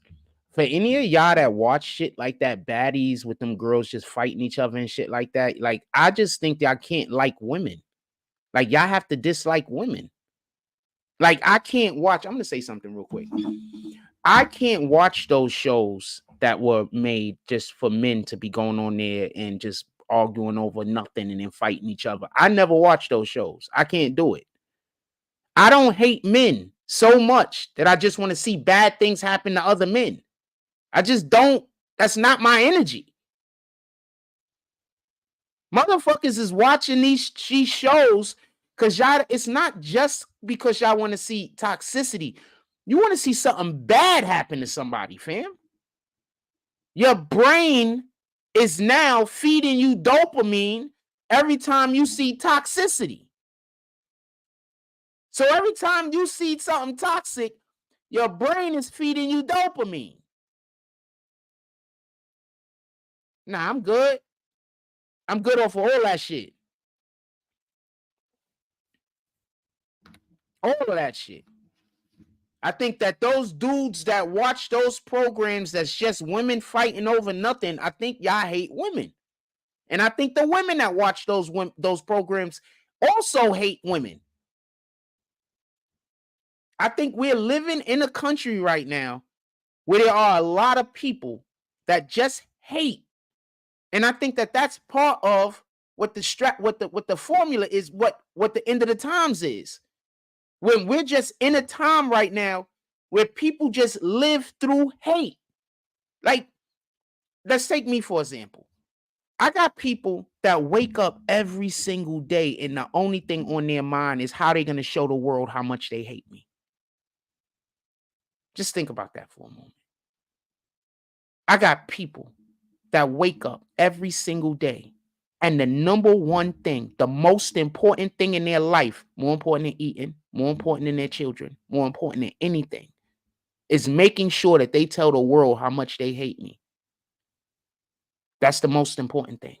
For any of y'all that watch shit like that, baddies with them girls just fighting each other and shit like that, like, I just think y'all can't like women. Like, y'all have to dislike women. Like, I can't watch. I'm going to say something real quick. I can't watch those shows that were made just for men to be going on there and just arguing over nothing and then fighting each other. I never watch those shows. I can't do it. I don't hate men so much that I just want to see bad things happen to other men. I just don't. That's not my energy. Motherfuckers is watching these shows because y'all, it's not just because y'all want to see toxicity. You want to see something bad happen to somebody, fam. Your brain is now feeding you dopamine every time you see toxicity. So every time you see something toxic, your brain is feeding you dopamine. Nah, I'm good. I'm good off of all that shit. All of that shit. I think that those dudes that watch those programs that's just women fighting over nothing, I think y'all hate women. And I think the women that watch those programs also hate women. I think we're living in a country right now where there are a lot of people that just hate And I think that that's part of what the formula is, what the end of the times is. When we're just in a time right now where people just live through hate. Like, let's take me for example. I got people that wake up every single day and the only thing on their mind is how they're going to show the world how much they hate me. Just think about that for a moment. I got people that wake up every single day and the number one thing, the most important thing in their life, more important than eating, more important than their children, more important than anything, is making sure that they tell the world how much they hate me. That's the most important thing.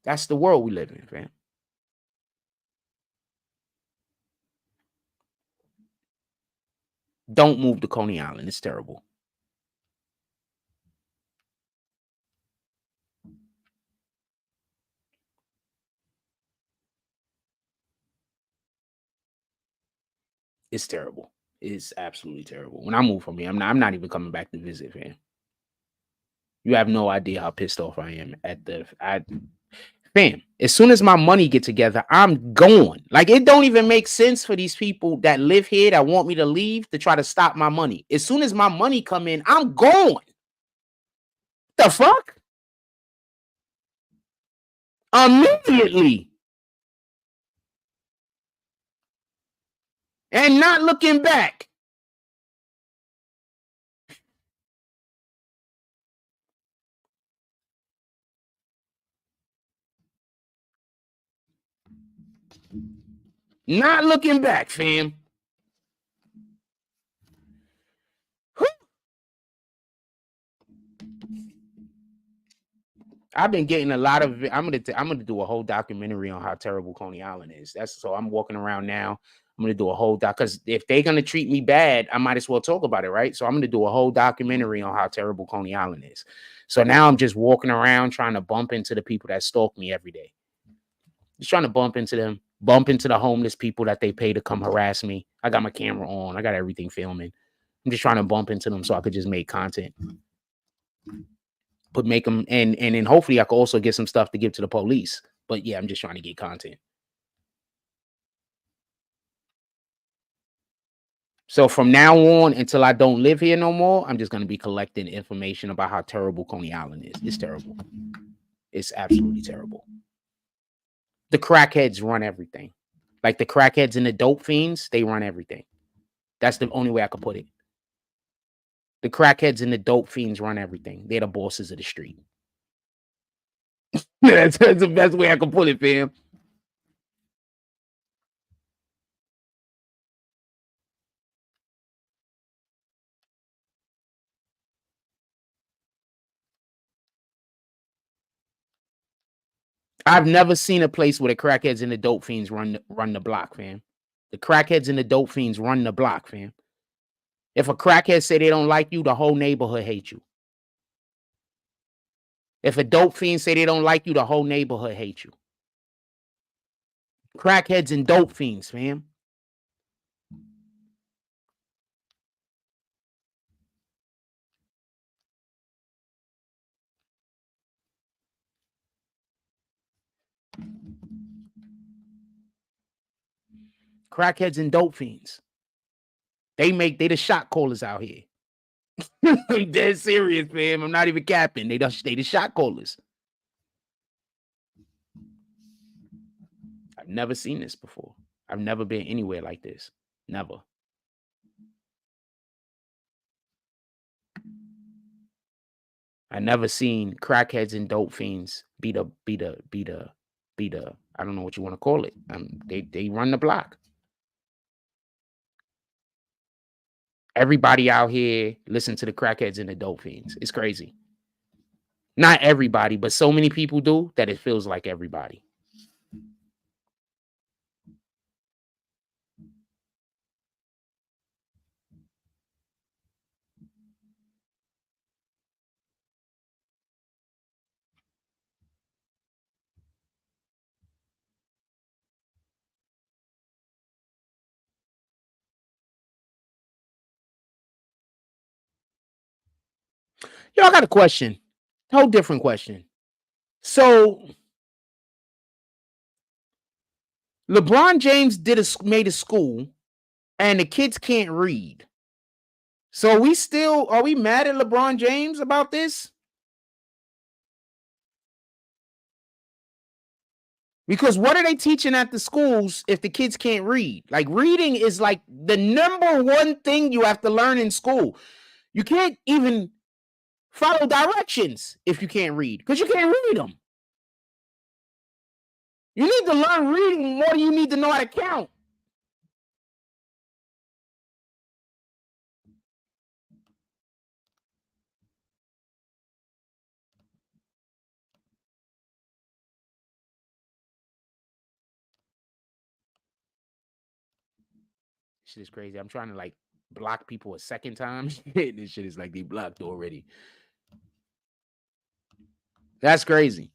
That's the world we live in, fam. Don't move to Coney Island. It's terrible. It's terrible. It's absolutely terrible. When I move from here, I'm not even coming back to visit, fam. You have no idea how pissed off I am fam. As soon as my money get together, I'm gone. Like, it don't even make sense for these people that live here that want me to leave to try to stop my money. As soon as my money come in, I'm gone. The fuck? Immediately. And not looking back. Not looking back, fam. I've been getting a lot of. I'm gonna do a whole documentary on how terrible Coney Island is. That's so I'm walking around now. I'm gonna do a whole doc because if they're gonna treat me bad, I might as well talk about it, right? So I'm gonna do a whole documentary on how terrible Coney Island is. So now I'm just walking around trying to bump into the people that stalk me every day. Just trying to bump into them, bump into the homeless people that they pay to come harass me. I got my camera on. I got everything filming. I'm just trying to bump into them so I could just make content. But make them and then hopefully I could also get some stuff to give to the police. But yeah, I'm just trying to get content. So from now on until I don't live here no more, I'm just gonna be collecting information about how terrible Coney Island is. It's terrible. It's absolutely terrible. The crackheads run everything. Like the crackheads and the dope fiends, they run everything. That's the only way I could put it. The crackheads and the dope fiends run everything. They're the bosses of the street. that's the best way I can put it, fam. I've never seen a place where the crackheads and the dope fiends run the block, fam. The crackheads and the dope fiends run the block, fam. If a crackhead say they don't like you, the whole neighborhood hates you. If a dope fiend say they don't like you, the whole neighborhood hates you. Crackheads and dope fiends, fam. Crackheads and dope fiends. They the shot callers out here. I'm dead serious, fam. I'm not even capping. They the shot callers. I've never seen this before. I've never been anywhere like this. Never. I never seen crackheads and dope fiends be the I don't know what you want to call it. They run the block. Everybody out here listen to the crackheads and the dope fiends. It's crazy. Not everybody, but so many people do that it feels like everybody. Yo, I got a question. Whole different question. So LeBron James made a school, and the kids can't read. So are we mad at LeBron James about this? Because what are they teaching at the schools if the kids can't read? Like, reading is like the number one thing you have to learn in school. You can't even follow directions if you can't read, because you can't read them. You need to learn reading more than you need to know how to count. Shit is crazy. I'm trying to like block people a second time. This shit is like they blocked already. That's crazy.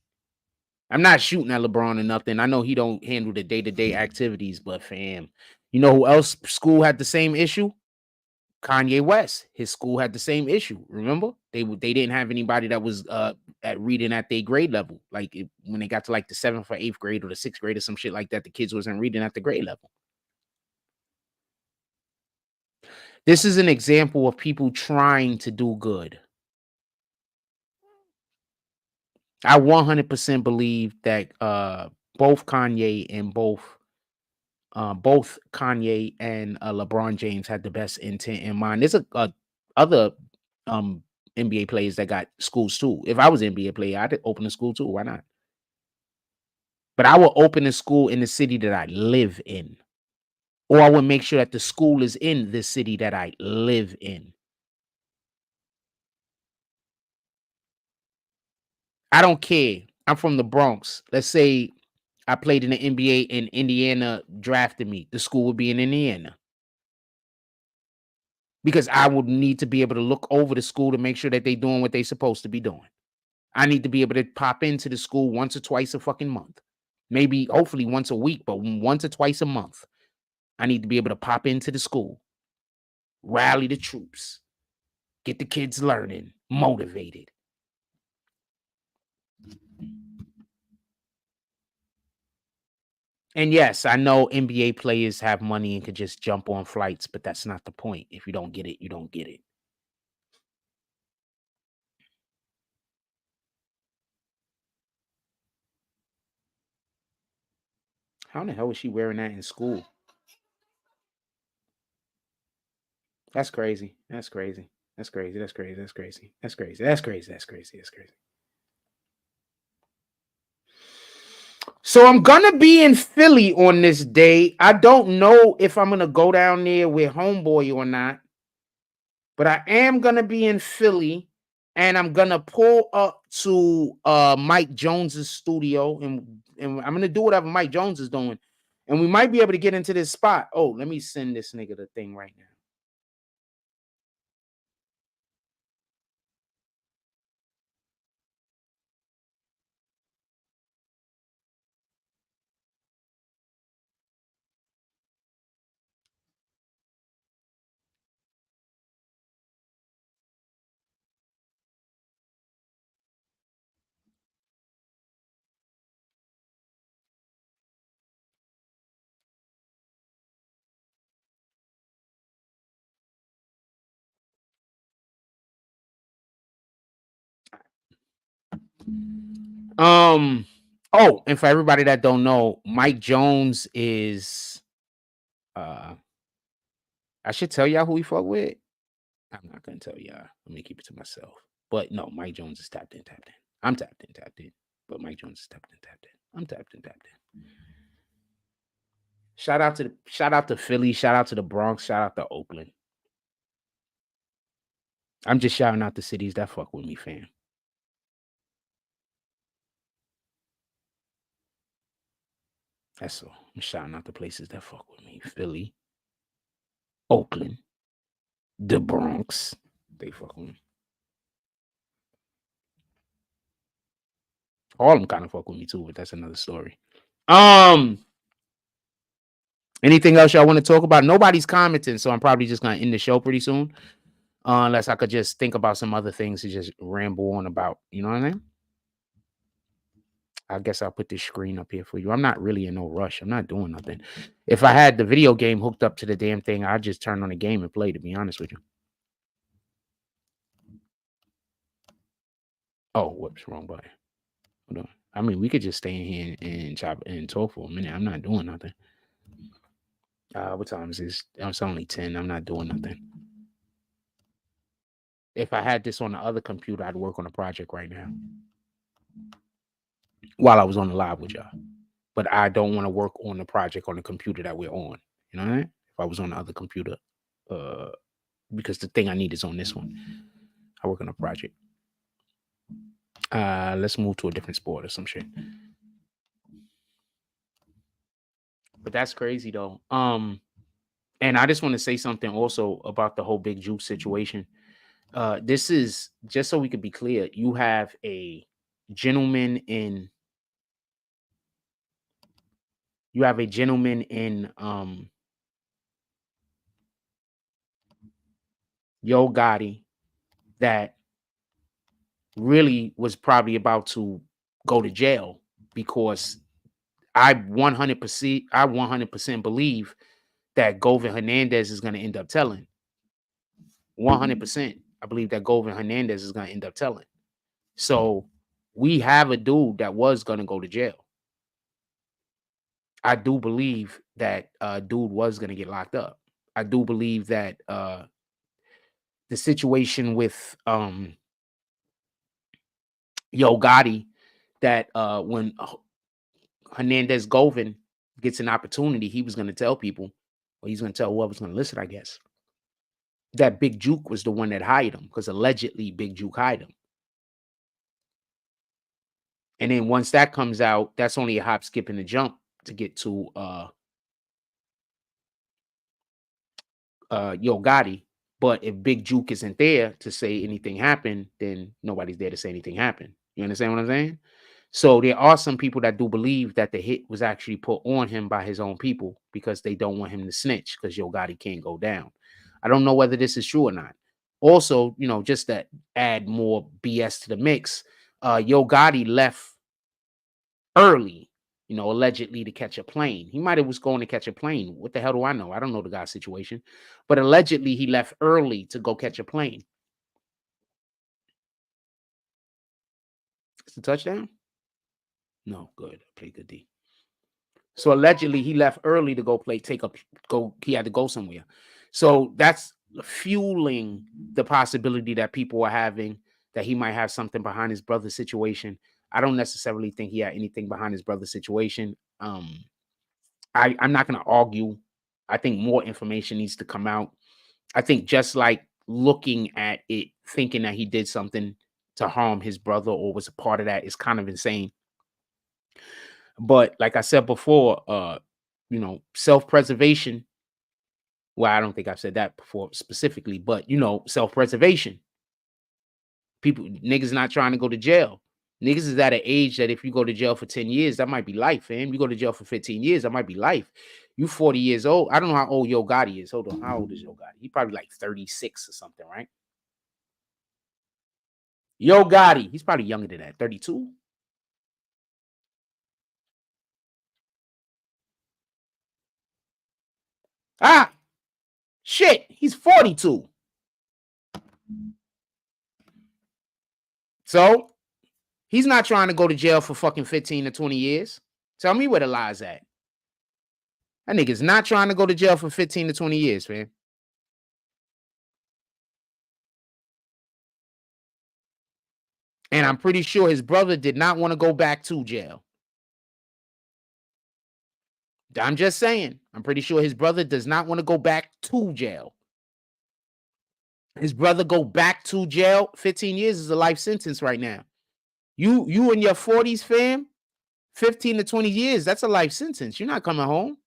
I'm not shooting at LeBron or nothing. I know he don't handle the day-to-day activities, but fam, you know who else school had the same issue? Kanye West. His school had the same issue. Remember? They didn't have anybody that was at reading at their grade level. Like when they got to like the 7th or 8th grade or the 6th grade or some shit like that, the kids wasn't reading at the grade level. This is an example of people trying to do good. I 100% believe that both Kanye and LeBron James had the best intent in mind. There's other NBA players that got schools too. If I was an NBA player, I'd open a school too. Why not? But I will open a school in the city that I live in, or I would make sure that the school is in the city that I live in. I don't care. I'm from the Bronx. Let's say I played in the NBA and Indiana drafted me. The school would be in Indiana, because I would need to be able to look over the school to make sure that they're doing what they're supposed to be doing. I need to be able to pop into the school once or twice a fucking month. Maybe, hopefully once a week, but once or twice a month. I need to be able to pop into the school, rally the troops, get the kids learning, motivated. And yes, I know NBA players have money and could just jump on flights, but that's not the point. If you don't get it, you don't get it. How in the hell was she wearing that in school? That's crazy. That's crazy. That's crazy. That's crazy. That's crazy. That's crazy. That's crazy. That's crazy. That's crazy. So I'm gonna be in Philly on this day. I don't know if I'm gonna go down there with Homeboy or not, but I am gonna be in Philly, and I'm gonna pull up to Mike Jones's studio, and I'm gonna do whatever Mike Jones is doing, and we might be able to get into this spot. Oh, let me send this nigga the thing right now. Oh, and for everybody that don't know, Mike Jones is I should tell y'all who he fuck with. I'm not gonna tell y'all. Let me keep it to myself. But no, Mike Jones is tapped in, tapped in. I'm tapped in, tapped in. But Mike Jones is tapped in, tapped in. I'm tapped in, tapped in. Shout out to Philly, shout out to the Bronx, shout out to Oakland. I'm just shouting out the cities that fuck with me, fam. That's all. I'm shouting out the places that fuck with me. Philly, Oakland, the Bronx. They fuck with me. All of them kind of fuck with me too, but that's another story. Anything else y'all want to talk about? Nobody's commenting, so I'm probably just gonna end the show pretty soon. unless I could just think about some other things to just ramble on about. You know what I mean? I guess I'll put this screen up here for you. I'm not really in no rush. I'm not doing nothing. If I had the video game hooked up to the damn thing, I'd just turn on the game and play, to be honest with you. Oh, whoops, wrong button. Hold on. I mean, we could just stay in here and chop and talk for a minute. I'm not doing nothing. What time is this? It's only 10. I'm not doing nothing. If I had this on the other computer, I'd work on a project right now while I was on the live with y'all. But I don't want to work on the project on the computer that we're on. You know what I mean? If I was on the other computer, because the thing I need is on this one. I work on a project. Let's move to a different sport or some shit. But that's crazy though. And I just want to say something also about the whole Big Jook situation. This is just so we could be clear. You have a gentleman in Yo Gotti that really was probably about to go to jail, because I 100% believe that Govan Hernandez is going to end up telling. 100%. I believe that Govan Hernandez is going to end up telling. So we have a dude that was going to go to jail. I do believe that dude was going to get locked up. I do believe that the situation with Yo Gotti, that when Hernandez Govan gets an opportunity, he was going to tell people, or he's going to tell whoever's going to listen, I guess, that Big Jook was the one that hired him, because allegedly Big Jook hired him. And then once that comes out, that's only a hop, skip, and a jump to get to Yo Gotti. But if Big Jook isn't there to say anything happened, then nobody's there to say anything happened. You understand what I'm saying? So there are some people that do believe that the hit was actually put on him by his own people, because they don't want him to snitch, because Yo Gotti can't go down. I don't know whether this is true or not. Also, just to add more BS to the mix, Yo Gotti left early, allegedly to catch a plane. He might have was going to catch a plane. What the hell do I know? I don't know the guy's situation. But allegedly he left early to go catch a plane. It's a touchdown? No, good. Play good D. So allegedly he left early to go he had to go somewhere. So that's fueling the possibility that people are having that he might have something behind his brother's situation. I don't necessarily think he had anything behind his brother's situation. I'm not going to argue. I think more information needs to come out. I think just like looking at it, thinking that he did something to harm his brother or was a part of that is kind of insane. But like I said before, self-preservation. Well, I don't think I've said that before specifically, but self-preservation. Niggas not trying to go to jail. Niggas is at an age that if you go to jail for 10 years, that might be life, fam. You go to jail for 15 years, that might be life. You 40 years old. I don't know how old Yo Gotti is. Hold on. How old is Yo Gotti? He probably like 36 or something, right? Yo Gotti, he's probably younger than that. 32? Ah, shit. He's 42. So he's not trying to go to jail for fucking 15 to 20 years. Tell me where the lie's at. That nigga's not trying to go to jail for 15 to 20 years, man. And I'm pretty sure his brother did not want to go back to jail. I'm just saying. I'm pretty sure his brother does not want to go back to jail. His brother go back to jail. 15 years is a life sentence right now. You in your 40s, fam, 15 to 20 years, that's a life sentence. You're not coming home.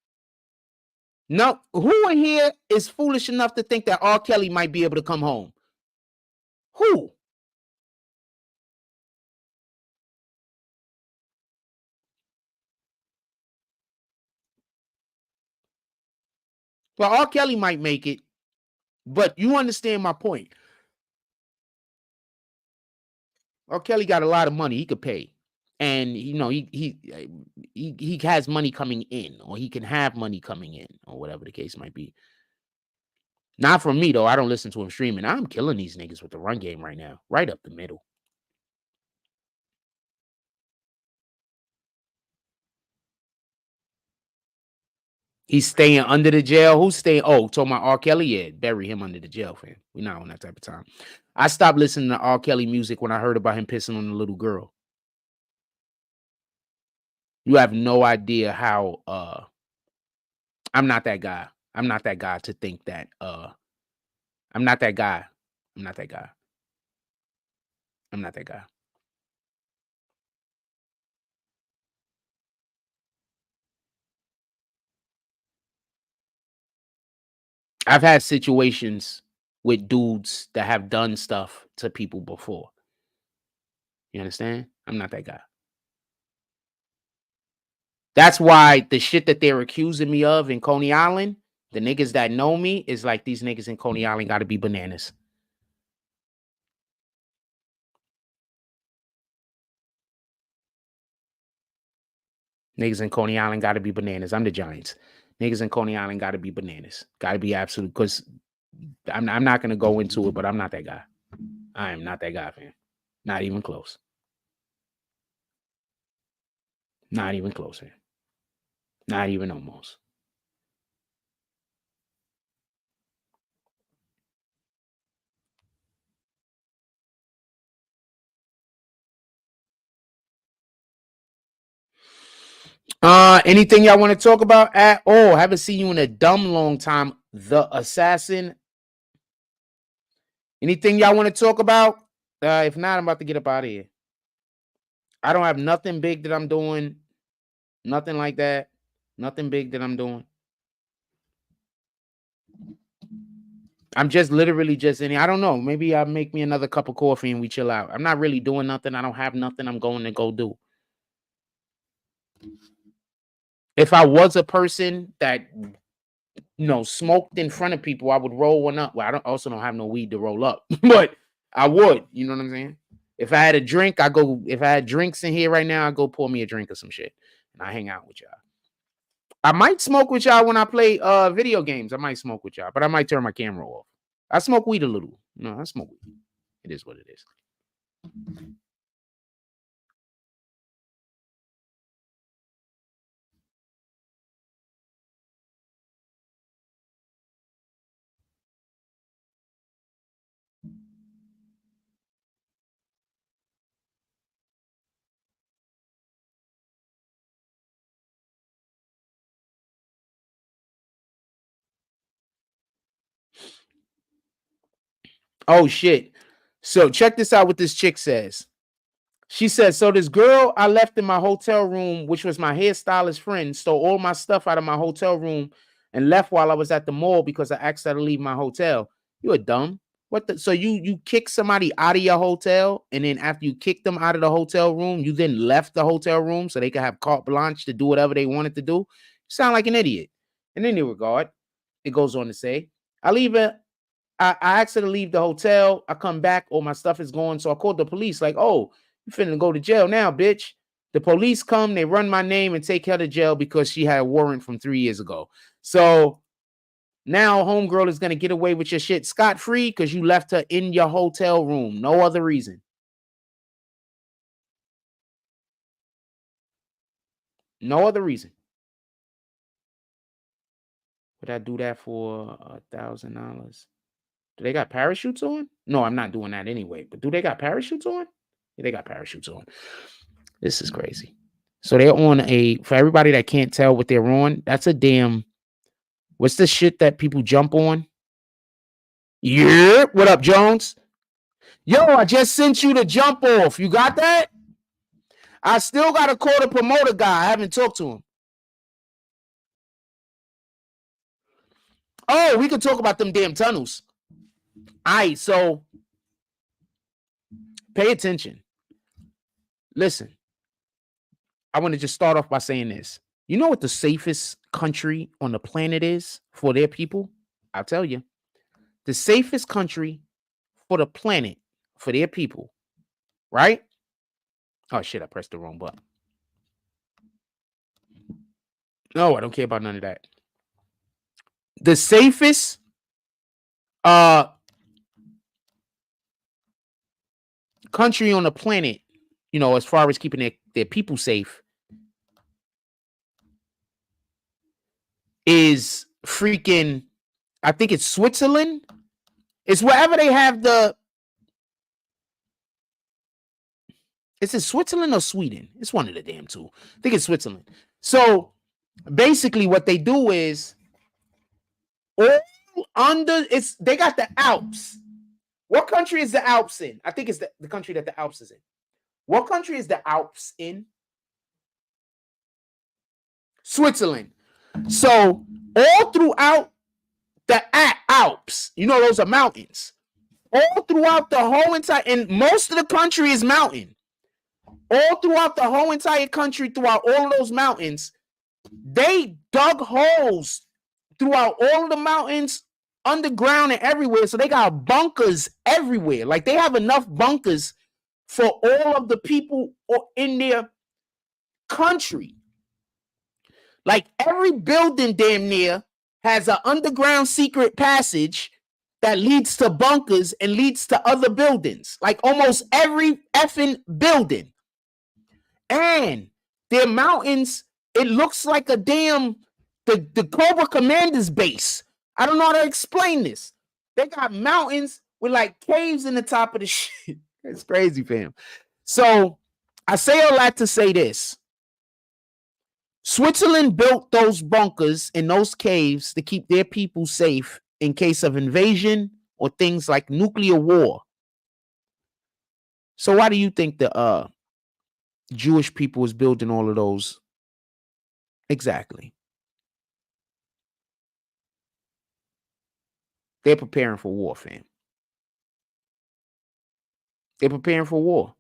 No, who in here is foolish enough to think that R. Kelly might be able to come home? Who? Well, R. Kelly might make it, but you understand my point. R. Kelly got a lot of money he could pay. And you know, he has money coming in, or he can have money coming in, or whatever the case might be. Not from me though. I don't listen to him streaming. I'm killing these niggas with the run game right now, right up the middle. He's staying under the jail. Who's staying? Oh, talking about R. Kelly? Yeah, bury him under the jail, fam. We're not on that type of time. I stopped listening to R. Kelly music when I heard about him pissing on the little girl. You have no idea how I'm not that guy. I'm not that guy to think that I'm not that guy. I'm not that guy. I'm not that guy. I've had situations with dudes that have done stuff to people before. You understand? I'm not that guy. That's why the shit that they're accusing me of in Coney Island, the niggas that know me, is like these niggas in Coney Island got to be bananas. Niggas in Coney Island got to be bananas. I'm the Giants. Niggas in Coney Island got to be bananas. Got to be absolute. Because I'm not going to go into it, but I'm not that guy. I am not that guy, fam. Not even close. Not even close, fam. Not even almost. Anything y'all want to talk about at all? Haven't seen you in a dumb long time. The Assassin. Anything y'all want to talk about? If not, I'm about to get up out of here. I don't have nothing big that I'm doing. Nothing like that. Nothing big that I'm doing. I'm just literally just in here. I don't know. Maybe I'll make me another cup of coffee and we chill out. I'm not really doing nothing. I don't have nothing I'm going to go do. If I was a person that, you know, smoked in front of people, I would roll one up. Well, I also don't have no weed to roll up, but I would. You know what I'm saying? If I had a drink, if I had drinks in here right now, I'd go pour me a drink or some shit. And I hang out with y'all. I might smoke with y'all when I play video games. I might smoke with y'all, but I might turn my camera off. I smoke weed a little. No, I smoke weed. It is what it is. Oh shit. So check this out what this chick says. She says, so this girl I left in my hotel room, which was my hairstylist friend, stole all my stuff out of my hotel room and left while I was at the mall because I asked her to leave my hotel. You are dumb. What the? So you kick somebody out of your hotel, and then after you kick them out of the hotel room, you then left the hotel room so they could have carte blanche to do whatever they wanted to do? You sound like an idiot. In any regard, it goes on to say, I asked her to leave the hotel. I come back, all my stuff is gone. So I called the police, like, oh, you finna go to jail now, bitch. The police come, they run my name and take her to jail because she had a warrant from 3 years ago. So now homegirl is gonna get away with your shit scot-free because you left her in your hotel room. No other reason. No other reason. Would I do that for $1,000? Do they got parachutes on? No, I'm not doing that anyway. But do they got parachutes on? Yeah, they got parachutes on. This is crazy. So they're on for everybody that can't tell what they're on, that's a damn, what's the shit that people jump on? Yeah, what up, Jones? Yo, I just sent you the jump off. You got that? I still got to call the promoter guy. I haven't talked to him. Oh, we could talk about them damn tunnels. All right, so pay attention. Listen, I want to just start off by saying this. You know what the safest country on the planet is for their people? I'll tell you. The safest country for the planet for their people right? Oh shit, I pressed the wrong button. No, I don't care about none of that. The safest country on the planet, you know, as far as keeping their people safe, is freaking, I think it's Switzerland. It's wherever they have the, is it Switzerland or Sweden? It's one of the damn two. I think it's Switzerland. So basically what they do is all under, it's, they got the Alps. What country is the Alps in? I think it's the country that the Alps is in. What country is the Alps in? Switzerland. So all throughout the Alps, you know, those are mountains. All throughout the whole entire, and most of the country is mountain. All throughout the whole entire country, throughout all of those mountains, they dug holes throughout all of the mountains, underground and everywhere. So they got bunkers everywhere. Like they have enough bunkers for all of the people in their country. Like every building damn near has an underground secret passage that leads to bunkers and leads to other buildings. Like almost every effing building. And their mountains, it looks like a damn, the Cobra Commander's base. I don't know how to explain this. They got mountains with like caves in the top of the shit. It's crazy, fam. So I say all that to say this. Switzerland built those bunkers in those caves to keep their people safe in case of invasion or things like nuclear war. So why do you think the Jewish people is building all of those? Exactly. They're preparing for war, fam. They're preparing for war.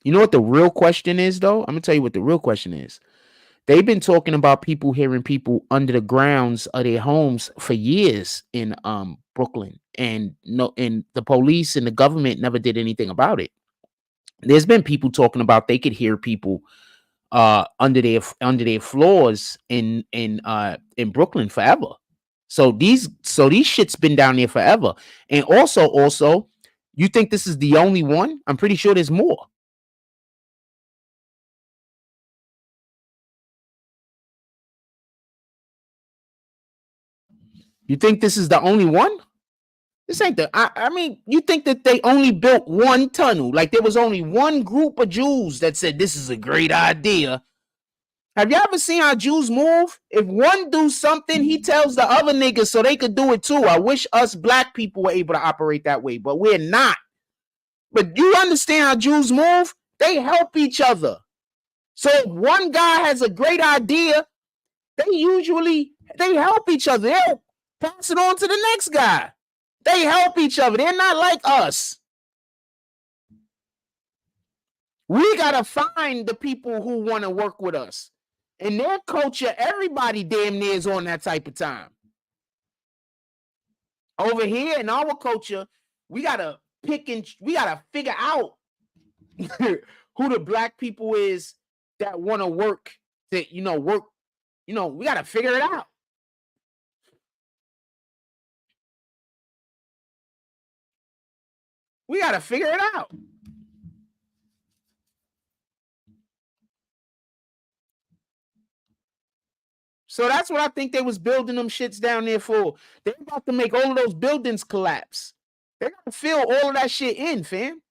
You know what the real question is, though? I'm going to tell you what the real question is. They've been talking about people hearing people under the grounds of their homes for years in Brooklyn, and the police and the government never did anything about it. There's been people talking about they could hear people under their floors in Brooklyn forever. So these shits been down there forever. And also, you think this is the only one? I'm pretty sure there's more. You think this is the only one? This ain't I mean, you think that they only built one tunnel? Like there was only one group of Jews that said this is a great idea. Have you ever seen how Jews move? If one do something, he tells the other niggas so they could do it too. I wish us black people were able to operate that way, but we're not. But you understand how Jews move? They help each other. So if one guy has a great idea, they help each other. They'll pass it on to the next guy. They help each other. They're not like us. We got to find the people who want to work with us. In their culture, everybody damn near is on that type of time. Over here in our culture, we got to figure out who the black people is that want to work, we got to figure it out. We got to figure it out. So that's what I think they was building them shits down there for. They're about to make all of those buildings collapse. They got to fill all of that shit in, fam.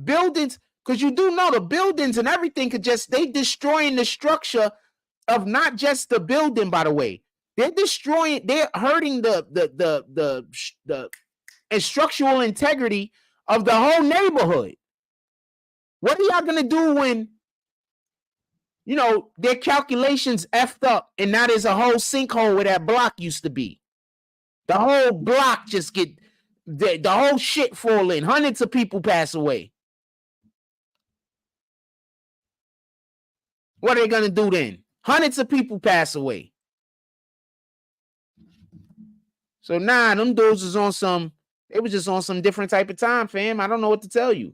Buildings, because you do know the buildings and everything they destroying the structure of not just the building, by the way. They're hurting the structural integrity of the whole neighborhood. What are y'all gonna do when their calculations effed up and now there's a whole sinkhole where that block used to be? The whole block just the whole shit fall in. Hundreds of people pass away. What are they gonna do then? Hundreds of people pass away. So them dudes was on some, they was just on some different type of time, fam. I don't know what to tell you.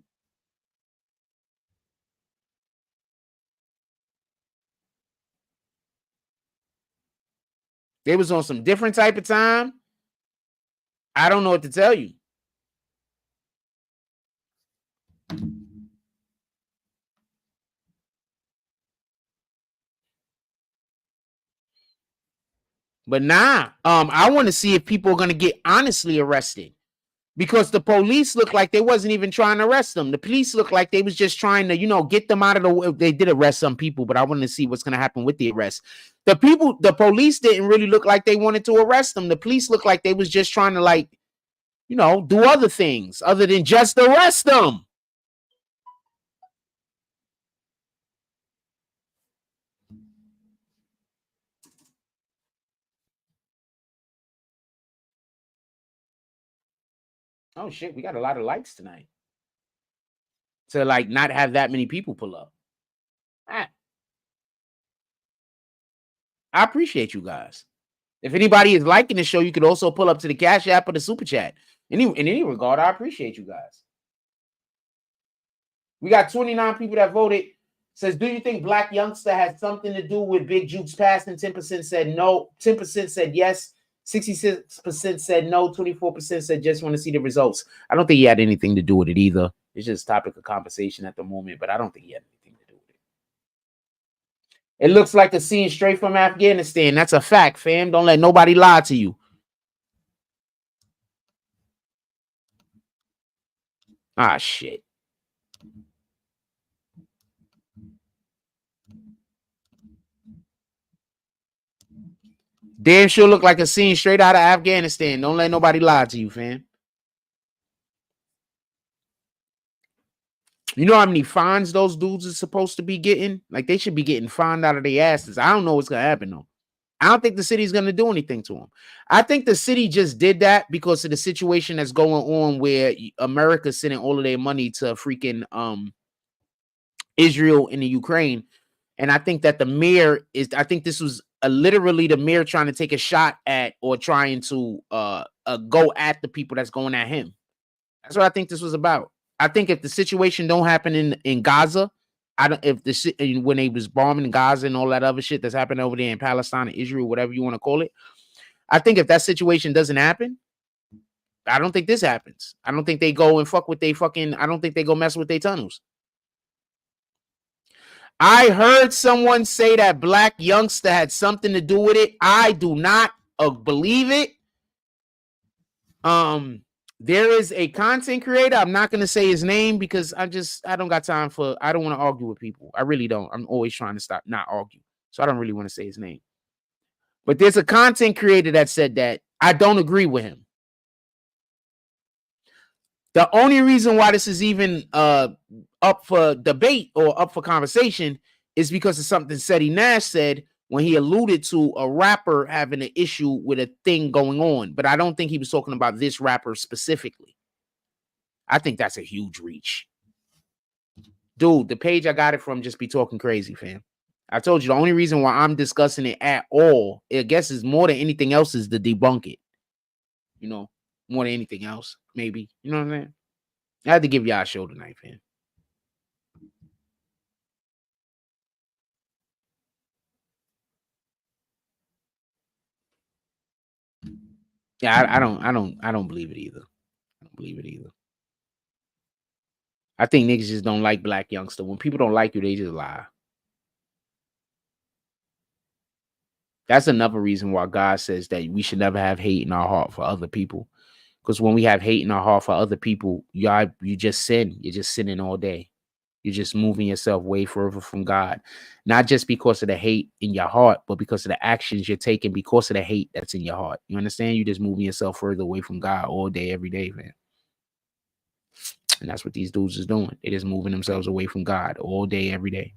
They was on some different type of time. I don't know what to tell you. But nah, I want to see if people are gonna get honestly arrested, because the police look like they wasn't even trying to arrest them. The police look like they was just trying to, you know, get them out of the way. They did arrest some people, but I wanted to see what's gonna happen with the arrest. The police didn't really look like they wanted to arrest them. The police looked like they was just trying to, like, you know, do other things other than just arrest them. Oh shit, we got a lot of likes tonight. To like not have that many people pull up. I appreciate you guys. If anybody is liking the show, you could also pull up to the Cash App or the Super Chat. In any regard, I appreciate you guys. We got 29 people that voted. Says, do you think Black Youngster had something to do with Big Jook's passing? 10% said no. 10% said yes. 66% said no. 24% said just want to see the results. I don't think he had anything to do with it either. It's just topic of conversation at the moment, but I don't think he had anything to do with it. It looks like a scene straight from Afghanistan. That's a fact, fam. Don't let nobody lie to you. Ah, shit. Damn sure look like a scene straight out of Afghanistan. Don't let nobody lie to you, fam. You know how many fines those dudes are supposed to be getting? Like, they should be getting fined out of their asses. I don't know what's going to happen, though. I don't think the city's going to do anything to them. I think the city just did that because of the situation that's going on where America's sending all of their money to freaking Israel and the Ukraine. And I think that the mayor is, I think this was literally the mayor trying to take a shot at or trying to go at the people that's going at him. That's what I think this was about. I think if the situation don't happen in Gaza, when they was bombing Gaza and all that other shit that's happening over there in Palestine and Israel, whatever you want to call it, I think if that situation doesn't happen, I don't think this happens. I don't think they go and fuck with I don't think they go mess with their tunnels. I heard someone say that Black Youngster had something to do with it. I do not believe it. There is a content creator. I'm not going to say his name because I don't got time I don't want to argue with people. I really don't. I'm always trying to not argue. So I don't really want to say his name. But there's a content creator that said that. I don't agree with him. The only reason why this is even up for debate or up for conversation is because of something Seti Nash said when he alluded to a rapper having an issue with a thing going on. But I don't think he was talking about this rapper specifically. I think that's a huge reach. Dude, the page I got it from just be talking crazy, fam. I told you the only reason why I'm discussing it at all, I guess, is more than anything else is to debunk it. You know, more than anything else, maybe. You know what I'm saying? I had to give y'all a show tonight, fam. Yeah, I don't believe it either. I don't believe it either. I think niggas just don't like Black Youngster. When people don't like you, they just lie. That's another reason why God says that we should never have hate in our heart for other people. Because when we have hate in our heart for other people, you just sin. You're just sinning all day. You're just moving yourself way further from God. Not just because of the hate in your heart, but because of the actions you're taking because of the hate that's in your heart. You understand? You're just moving yourself further away from God all day, every day, man. And that's what these dudes is doing. They're just moving themselves away from God all day, every day.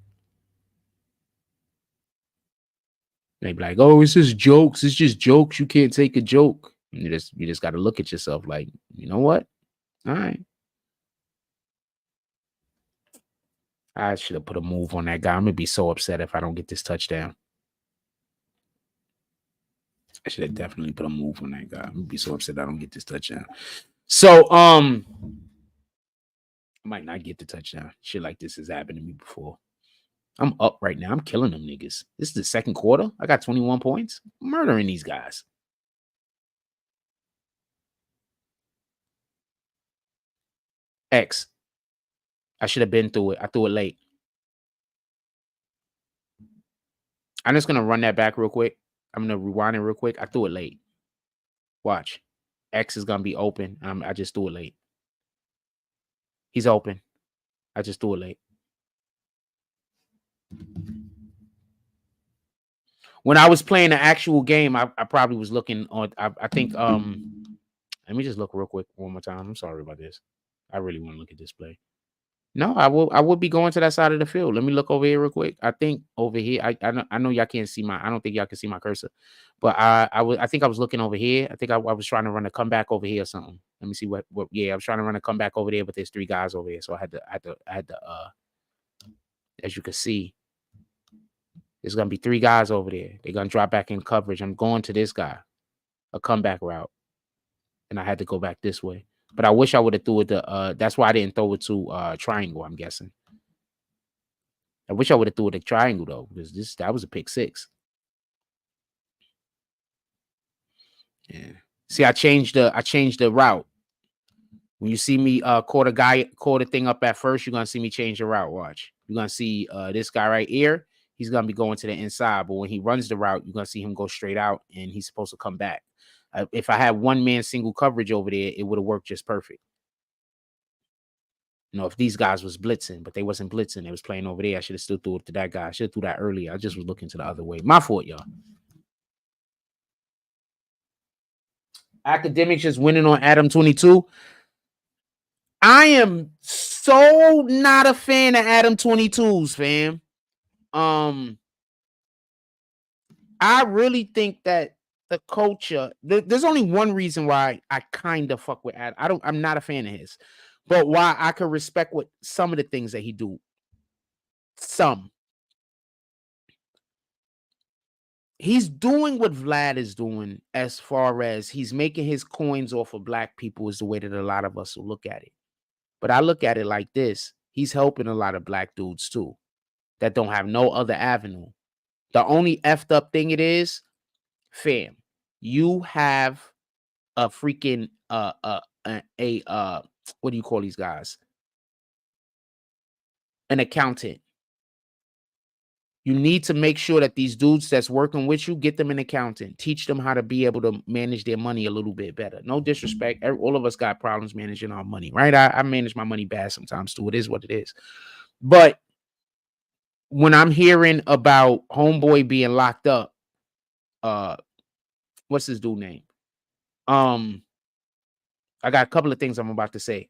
They be like, oh, it's just jokes. It's just jokes. You can't take a joke. And you just got to look at yourself like, you know what? All right. I should have put a move on that guy. I'm going to be so upset if I don't get this touchdown. I should have definitely put a move on that guy. I'm going to be so upset I don't get this touchdown. So, I might not get the touchdown. Shit like this has happened to me before. I'm up right now. I'm killing them niggas. This is the second quarter. I got 21 points. I'm murdering these guys. X. I should have been through it. I threw it late. I'm just going to run that back real quick. I'm going to rewind it real quick. I threw it late. Watch. X is going to be open. I just threw it late. He's open. I just threw it late. When I was playing the actual game, I probably was looking on. I think. Let me just look real quick one more time. I'm sorry about this. I really want to look at this play. No, I would be going to that side of the field. Let me look over here real quick. I think over here. I know y'all can't see I don't think y'all can see my cursor, but I think I was looking over here. I think I was trying to run a comeback over here or something. Let me see what. Yeah, I was trying to run a comeback over there, but there's 3 guys over here, so I had to. As you can see, there's gonna be 3 guys over there. They're gonna drop back in coverage. I'm going to this guy, a comeback route, and I had to go back this way. But I wish I would have threw it to. That's why I didn't throw it to triangle. I'm guessing. I wish I would have threw it to triangle though, because that was a pick 6. Yeah. See, I changed the route. When you see me call the thing up at first, you're gonna see me change the route. Watch. You're gonna see this guy right here. He's gonna be going to the inside, but when he runs the route, you're gonna see him go straight out, and he's supposed to come back. If I had one man single coverage over there, it would have worked just perfect. You know, if these guys was blitzing, but they wasn't blitzing, they was playing over there. I should have still threw it to that guy. I should have threw that earlier. I just was looking to the other way. My fault, y'all. Academics just winning on Adam 22. I am so not a fan of Adam 22s, fam. I really think that the culture, there's only one reason why I kind of fuck with Adam. I'm not a fan of his, but why I could respect what some of the things that he do. He's doing what Vlad is doing as far as he's making his coins off of black people is the way that a lot of us will look at it. But I look at it like this. He's helping a lot of black dudes too that don't have no other avenue. The only effed up thing it is, fam, you have a freaking what do you call these guys? An accountant. You need to make sure that these dudes that's working with you, get them an accountant. Teach them how to be able to manage their money a little bit better. No disrespect. All of us got problems managing our money, right? I manage my money bad sometimes too. It is what it is. But when I'm hearing about homeboy being locked up, what's his dude name? I got a couple of things I'm about to say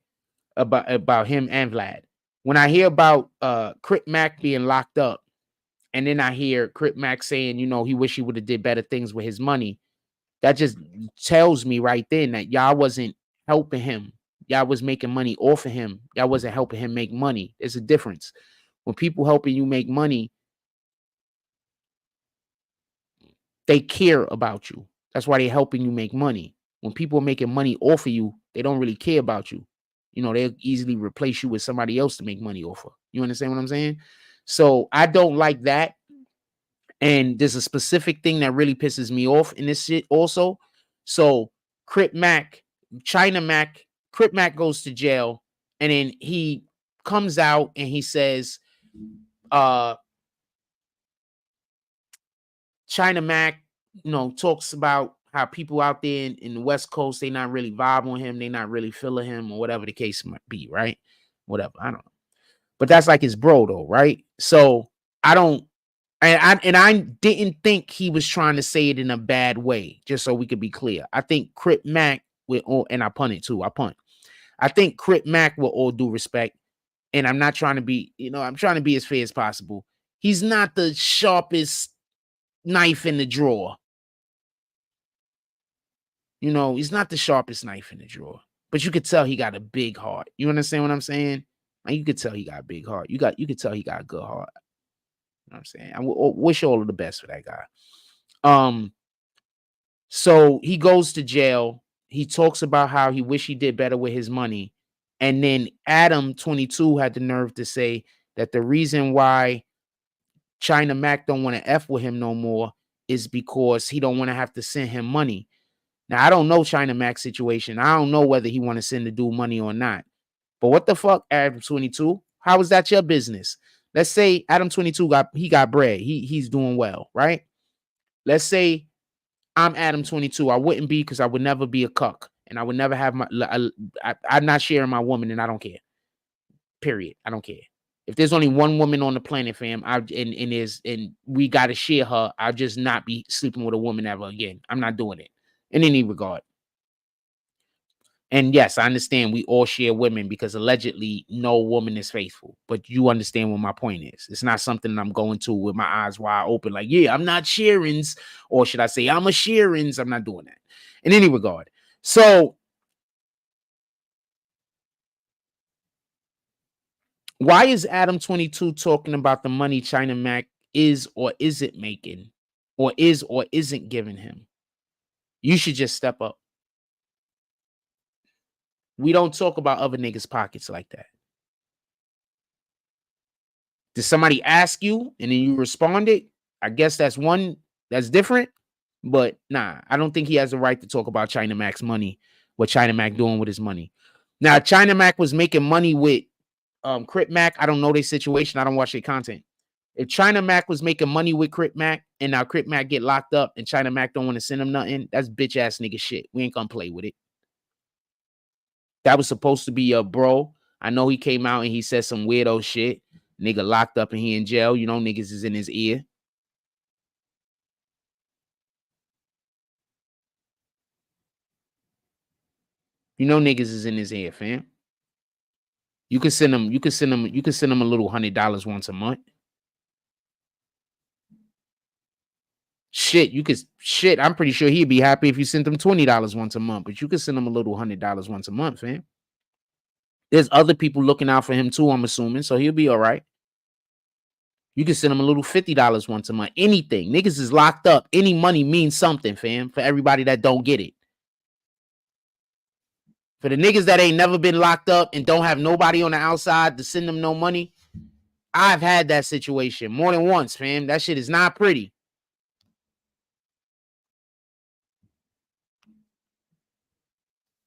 about him and Vlad. When I hear about Crip Mac being locked up, and then I hear Crip Mac saying, you know, he wish he would have did better things with his money, that just tells me right then that y'all wasn't helping him. Y'all was making money off of him. Y'all wasn't helping him make money. There's a difference. When people helping you make money, they care about you. That's why they're helping you make money. When people are making money off of you, they don't really care about you. You know, they'll easily replace you with somebody else to make money off of. You understand what I'm saying? So I don't like that. And there's a specific thing that really pisses me off in this shit also. So Crip Mac, China Mac, Crip Mac goes to jail, and then he comes out and he says, China Mac, you know, talks about how people out there in the West Coast, they not really vibe on him, they not really feeling him, or whatever the case might be, right? Whatever, I don't know. But that's like his bro, though, right? So I don't, and I didn't think he was trying to say it in a bad way, just so we could be clear. I think Crip Mac with all, and I punt it too. I think Crip Mac, with all due respect, and I'm not trying to be, you know, I'm trying to be as fair as possible. He's not the sharpest knife in the drawer. You know, he's not the sharpest knife in the drawer, but you could tell he got a big heart. You understand what I'm saying? Like, you could tell he got a big heart. You could tell he got a good heart. You know what I'm saying? I wish all of the best for that guy. So he goes to jail. He talks about how he wish he did better with his money. And then Adam 22 had the nerve to say that the reason why China Mac don't want to F with him no more is because he don't want to have to send him money. Now, I don't know China Mac's situation. I don't know whether he want to send the dude money or not. But what the fuck, Adam 22? How is that your business? Let's say Adam 22 got bread. He's doing well, right? Let's say I'm Adam 22. I wouldn't be, because I would never be a cuck. And I would never have I'm not sharing my woman, and I don't care. Period. I don't care. If there's only one woman on the planet, fam, and we gotta share her, I'll just not be sleeping with a woman ever again. I'm not doing it in any regard. And yes, I understand we all share women because allegedly no woman is faithful. But you understand what my point is. It's not something I'm going to with my eyes wide open, like, yeah, I'm not Sharon's, or should I say I'm a Sharon's? I'm not doing that in any regard. So why is Adam 22 talking about the money China Mac is or isn't making, or is or isn't giving him? You should just step up. We don't talk about other niggas' pockets like that. Did somebody ask you and then you responded? I guess that's different. But nah, I don't think he has the right to talk about China Mac's money, what China Mac doing with his money. Now, China Mac was making money with Crip Mac. I don't know their situation. I don't watch their content. If China Mac was making money with Crip Mac and now Crip Mac get locked up and China Mac don't want to send him nothing, that's bitch ass nigga shit. We ain't gonna play with it. That was supposed to be a bro. I know he came out and he said some weirdo shit. Nigga locked up and he in jail. You know, niggas is in his ear. You know, niggas is in his ear, fam. You could send him a little $100 once a month. Shit, I'm pretty sure he'd be happy if you sent him $20 once a month, but you could send him a little $100 once a month, fam. There's other people looking out for him too, I'm assuming, so he'll be all right. You can send him a little $50 once a month. Anything. Niggas is locked up. Any money means something, fam, for everybody that don't get it. For the niggas that ain't never been locked up and don't have nobody on the outside to send them no money, I've had that situation more than once, fam. That shit is not pretty.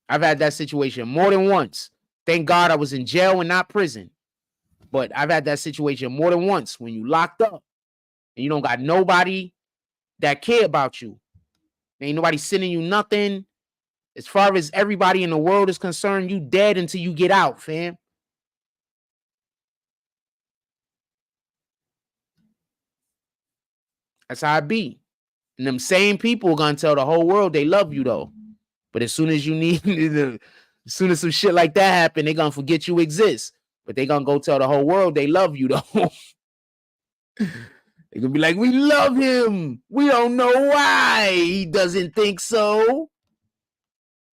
I've had that situation more than once. Thank God I was in jail and not prison. But I've had that situation more than once when you locked up and you don't got nobody that care about you. Ain't nobody sending you nothing. As far as everybody in the world is concerned, you dead until you get out, fam. That's how it be. And them same people are gonna tell the whole world they love you though. But as soon as you need, as soon as some shit like that happen, they gonna forget you exist. But they gonna go tell the whole world they love you though. They gonna be like, we love him. We don't know why he doesn't think so.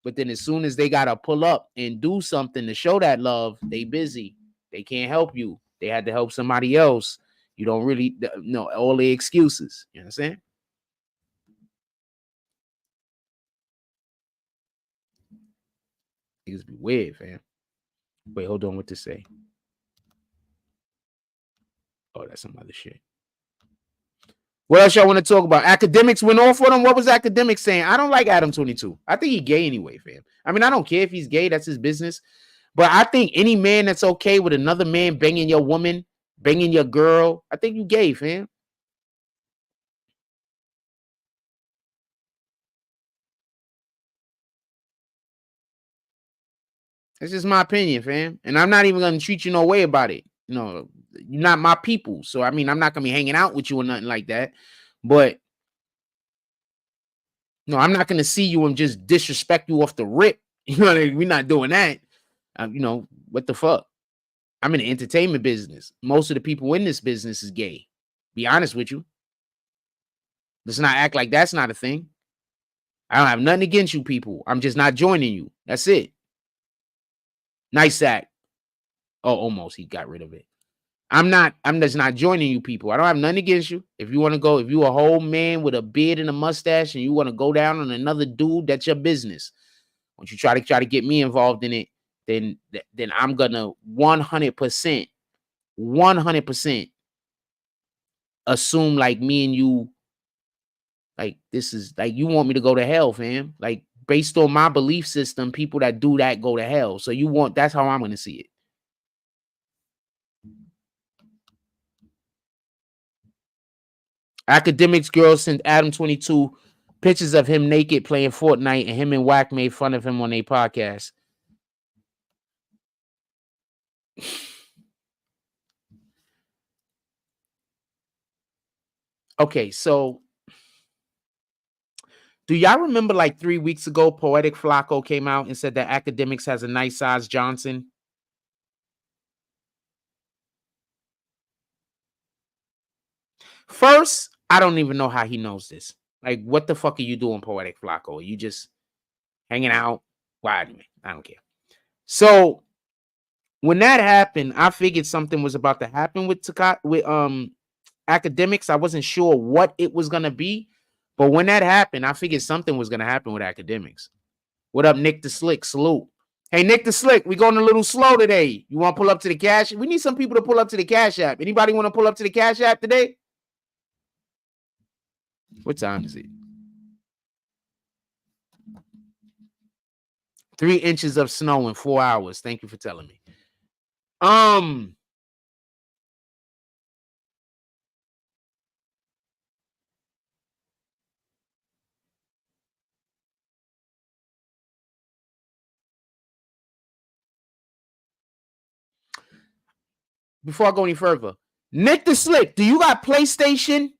But then as soon as they gotta pull up and do something to show that love, they busy. They can't help you. They had to help somebody else. You don't really know all the excuses. You know what I'm saying? Niggas be weird, fam. Wait, hold on. What to say? Oh, that's some other shit. What else y'all want to talk about? Academics went off on him. What was Academics saying? I don't like Adam 22. I think he's gay anyway, fam. I mean, I don't care if he's gay. That's his business. But I think any man that's okay with another man banging your woman, banging your girl, I think you gay, fam. That's just my opinion, fam. And I'm not even going to treat you no way about it. You know, you're not my people. So, I mean, I'm not going to be hanging out with you or nothing like that. But, no, I'm not going to see you and just disrespect you off the rip. You know, we're not doing that. You know, what the fuck? I'm in the entertainment business. Most of the people in this business is gay. Be honest with you. Let's not act like that's not a thing. I don't have nothing against you people. I'm just not joining you. That's it. Nice sack. Oh, almost. He got rid of it. I'm just not joining you people. I don't have nothing against you. If you want to go, if you a whole man with a beard and a mustache and you want to go down on another dude, that's your business. Once you try to get me involved in it, then I'm gonna 100%, assume like me and you, like this is like you want me to go to hell, fam. Like based on my belief system, people that do that go to hell. So you want, that's how I'm gonna see it. Academics girl sent Adam 22 pictures of him naked playing Fortnite, and him and Wack made fun of him on their podcast. Okay, so do y'all remember like 3 weeks ago, Poetic Flacco came out and said that Academics has a nice size Johnson? First, I don't even know how he knows this. Like, what the fuck are you doing, Poetic Flacco? Are you just hanging out? Why? I don't care. So when that happened, I figured something was about to happen with Academics. I wasn't sure what it was gonna be, but when that happened, I figured something was gonna happen with Academics. What up, Nick the Slick? Salute. Hey, Nick the Slick, we going a little slow today. You want to pull up to the cash? We need some people to pull up to the Cash App. Anybody want to pull up to the Cash App today? What time is it? 3 inches of snow in 4 hours. Thank you for telling me. Before I go any further, Nick the Slick, do you got PlayStation?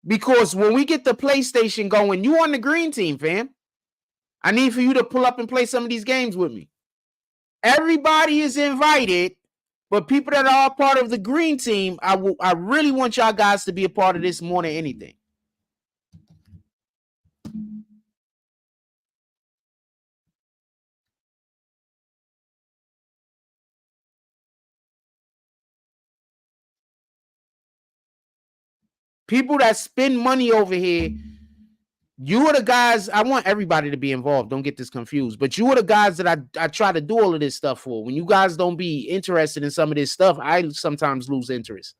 Because when we get the PlayStation going, you on the green team, fam. I need for you to pull up and play some of these games with me. Everybody is invited, but people that are part of the green team, I really want y'all guys to be a part of this more than anything. People that spend money over here, you are the guys. I want everybody to be involved. Don't get this confused. But you are the guys that I try to do all of this stuff for. When you guys don't be interested in some of this stuff, I sometimes lose interest.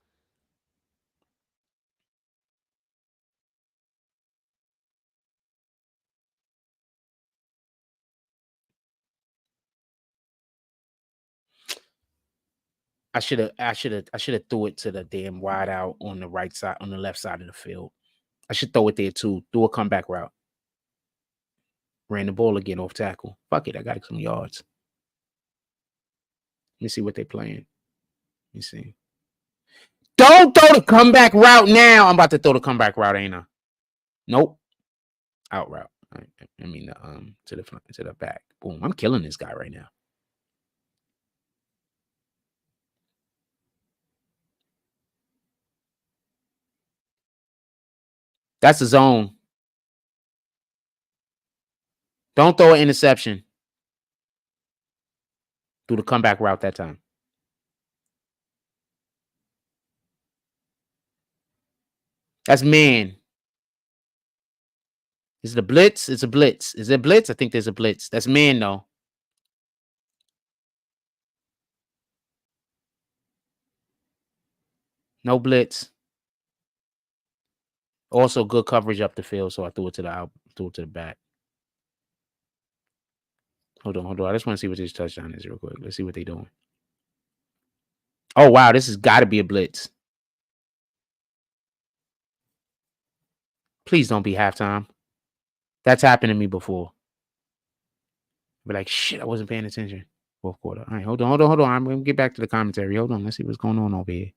I should have threw it to the damn wide out on the right side, on the left side of the field. I should throw it there too. Do a comeback route. Ran the ball again off tackle. Fuck it, I got some yards. Let me see what they playing. Let me see. Don't throw the comeback route now. I'm about to throw the comeback route, ain't I? Nope. Out route. I mean, to the back. Boom. I'm killing this guy right now. That's the zone. Don't throw an interception. Do the comeback route that time. That's man. Is it a blitz? It's a blitz. Is it a blitz? I think there's a blitz. That's man, though. No blitz. Also, good coverage up the field, so I threw it to the back. Hold on. I just want to see what this touchdown is real quick. Let's see what they're doing. Oh, wow. This has got to be a blitz. Please don't be halftime. That's happened to me before. Be like, shit, I wasn't paying attention. Fourth quarter. All right, hold on. I'm going to get back to the commentary. Hold on. Let's see what's going on over here.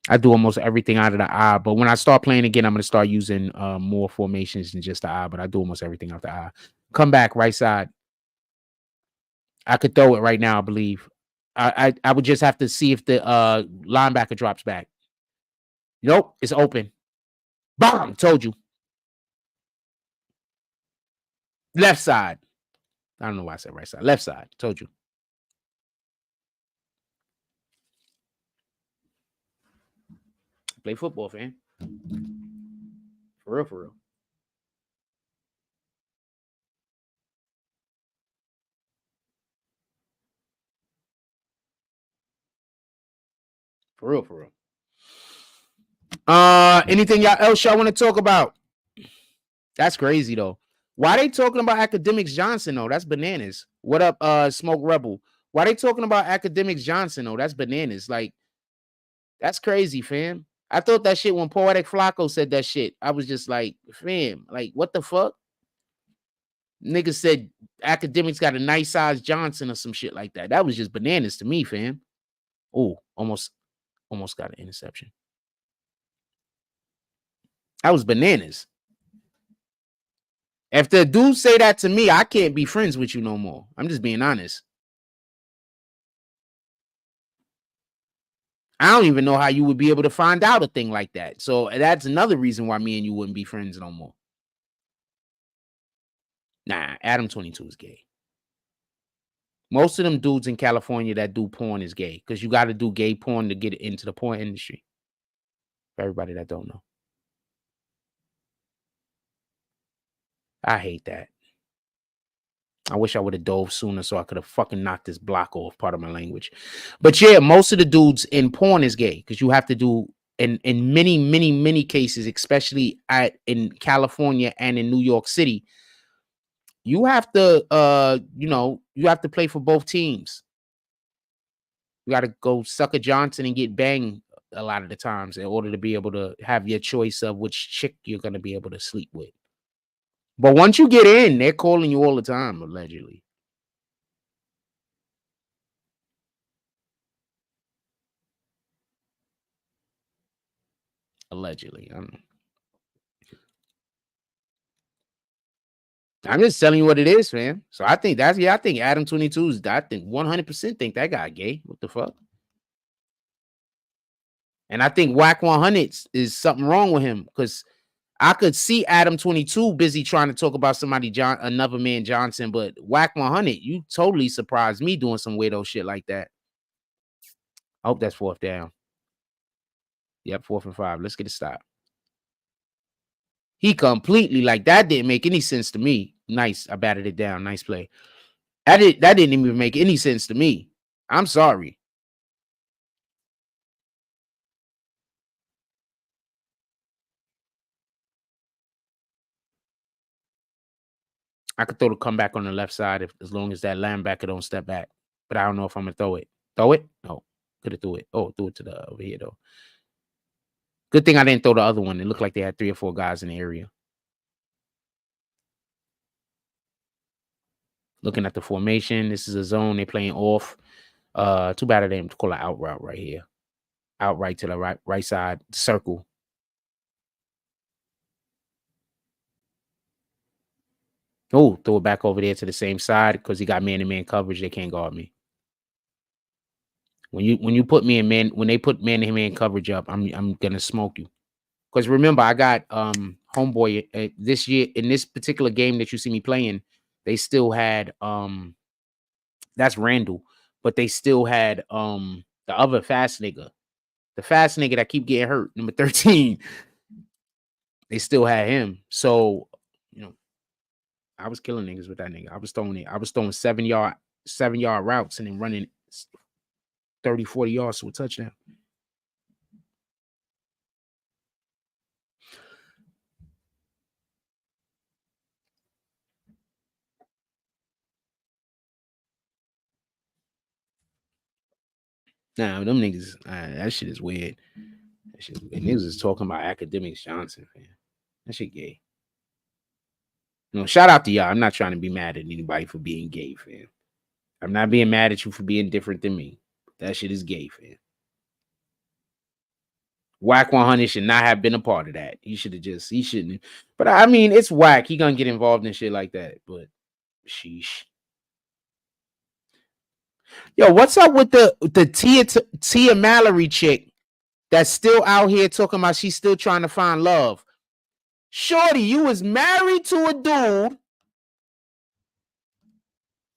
I do almost everything out of the eye, but when I start playing again, I'm going to start using more formations than just the eye, but I do almost everything out the eye. Come back, right side. I could throw it right now, I believe. I would just have to see if the linebacker drops back. Nope, it's open. Bam! Told you. Left side. I don't know why I said right side. Left side. Told you. Play football, fam. For real, for real. For real, for real. Anything else y'all want to talk about? That's crazy though. Why they talking about Academics Johnson though? That's bananas. What up, Smoke Rebel? Why they talking about Academics Johnson though? That's bananas. Like, that's crazy, fam. I thought that shit when Poetic Flacco said that shit. I was just like, fam, like, what the fuck? Niggas said Academics got a nice size Johnson or some shit like that. That was just bananas to me, fam. Oh, almost got an interception. That was bananas. If the dude say that to me, I can't be friends with you no more. I'm just being honest. I don't even know how you would be able to find out a thing like that. So that's another reason why me and you wouldn't be friends no more. Nah, Adam 22 is gay. Most of them dudes in California that do porn is gay because you got to do gay porn to get into the porn industry. For everybody that don't know. I hate that. I wish I would have dove sooner so I could have fucking knocked this block off, part of my language. But yeah, most of the dudes in porn is gay because you have to do, in many cases, especially in California and in New York City, you have to, you have to play for both teams. You got to go suck a Johnson and get banged a lot of the times in order to be able to have your choice of which chick you're going to be able to sleep with. But once you get in, they're calling you all the time, allegedly. Allegedly. I'm just telling you what it is, man. So I think I think Adam 22 is, I think 100% think that guy gay. What the fuck? And I think Whack 100 is something wrong with him because I could see Adam 22 busy trying to talk about somebody, another man Johnson, but Whack 100, you totally surprised me doing some weirdo shit like that. I hope that's 4th down. Yep, 4th and 5. Let's get a stop. He completely, like, that didn't make any sense to me. Nice. I batted it down. Nice play. That didn't even make any sense to me. I'm sorry. I could throw the comeback on the left side as long as that linebacker don't step back. But I don't know if I'm gonna throw it. Throw it? No. Could have threw it. Oh, threw it to the over here though. Good thing I didn't throw the other one. It looked like they had 3 or 4 guys in the area. Looking at the formation. This is a zone. They're playing off. Too bad I didn't call an out route right here. Out right to the right side circle. Oh, throw it back over there to the same side because he got man-to-man coverage. They can't guard me. When you put me in when they put man-to-man coverage up, I'm gonna smoke you. Because remember, I got homeboy this year in this particular game that you see me playing. They still had that's Randall, but they still had the other fast nigga, the fast nigga that keep getting hurt, number 13. They still had him, so I was killing niggas with that nigga. I was throwing 7-yard routes and then running 30, 40 yards to a touchdown. Nah, them niggas, that shit is weird. That shit is weird. Niggas is talking about Academics Johnson, man. That shit gay. Shout out to y'all. I'm not trying to be mad at anybody for being gay, fam. I'm not being mad at you for being different than me. That shit is gay, fam. Whack 100 should not have been a part of that. He shouldn't. But I mean, it's Whack. He gonna get involved in shit like that. But sheesh. Yo, what's up with the Tia Mallory chick that's still out here talking about she's still trying to find love? Shorty, you was married to a dude,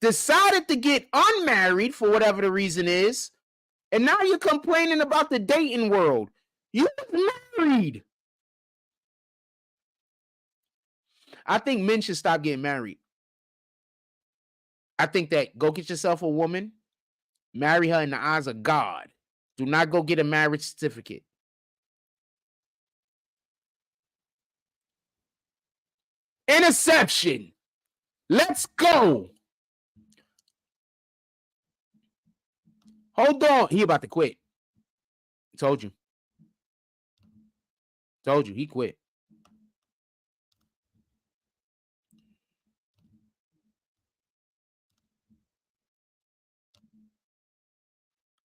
decided to get unmarried for whatever the reason is, and now you're complaining about the dating world. You was married. I think men should stop getting married. I think that go get yourself a woman, marry her in the eyes of God. Do not go get a marriage certificate. Interception. Let's go. Hold on. He about to quit. Told you. Told you. He quit.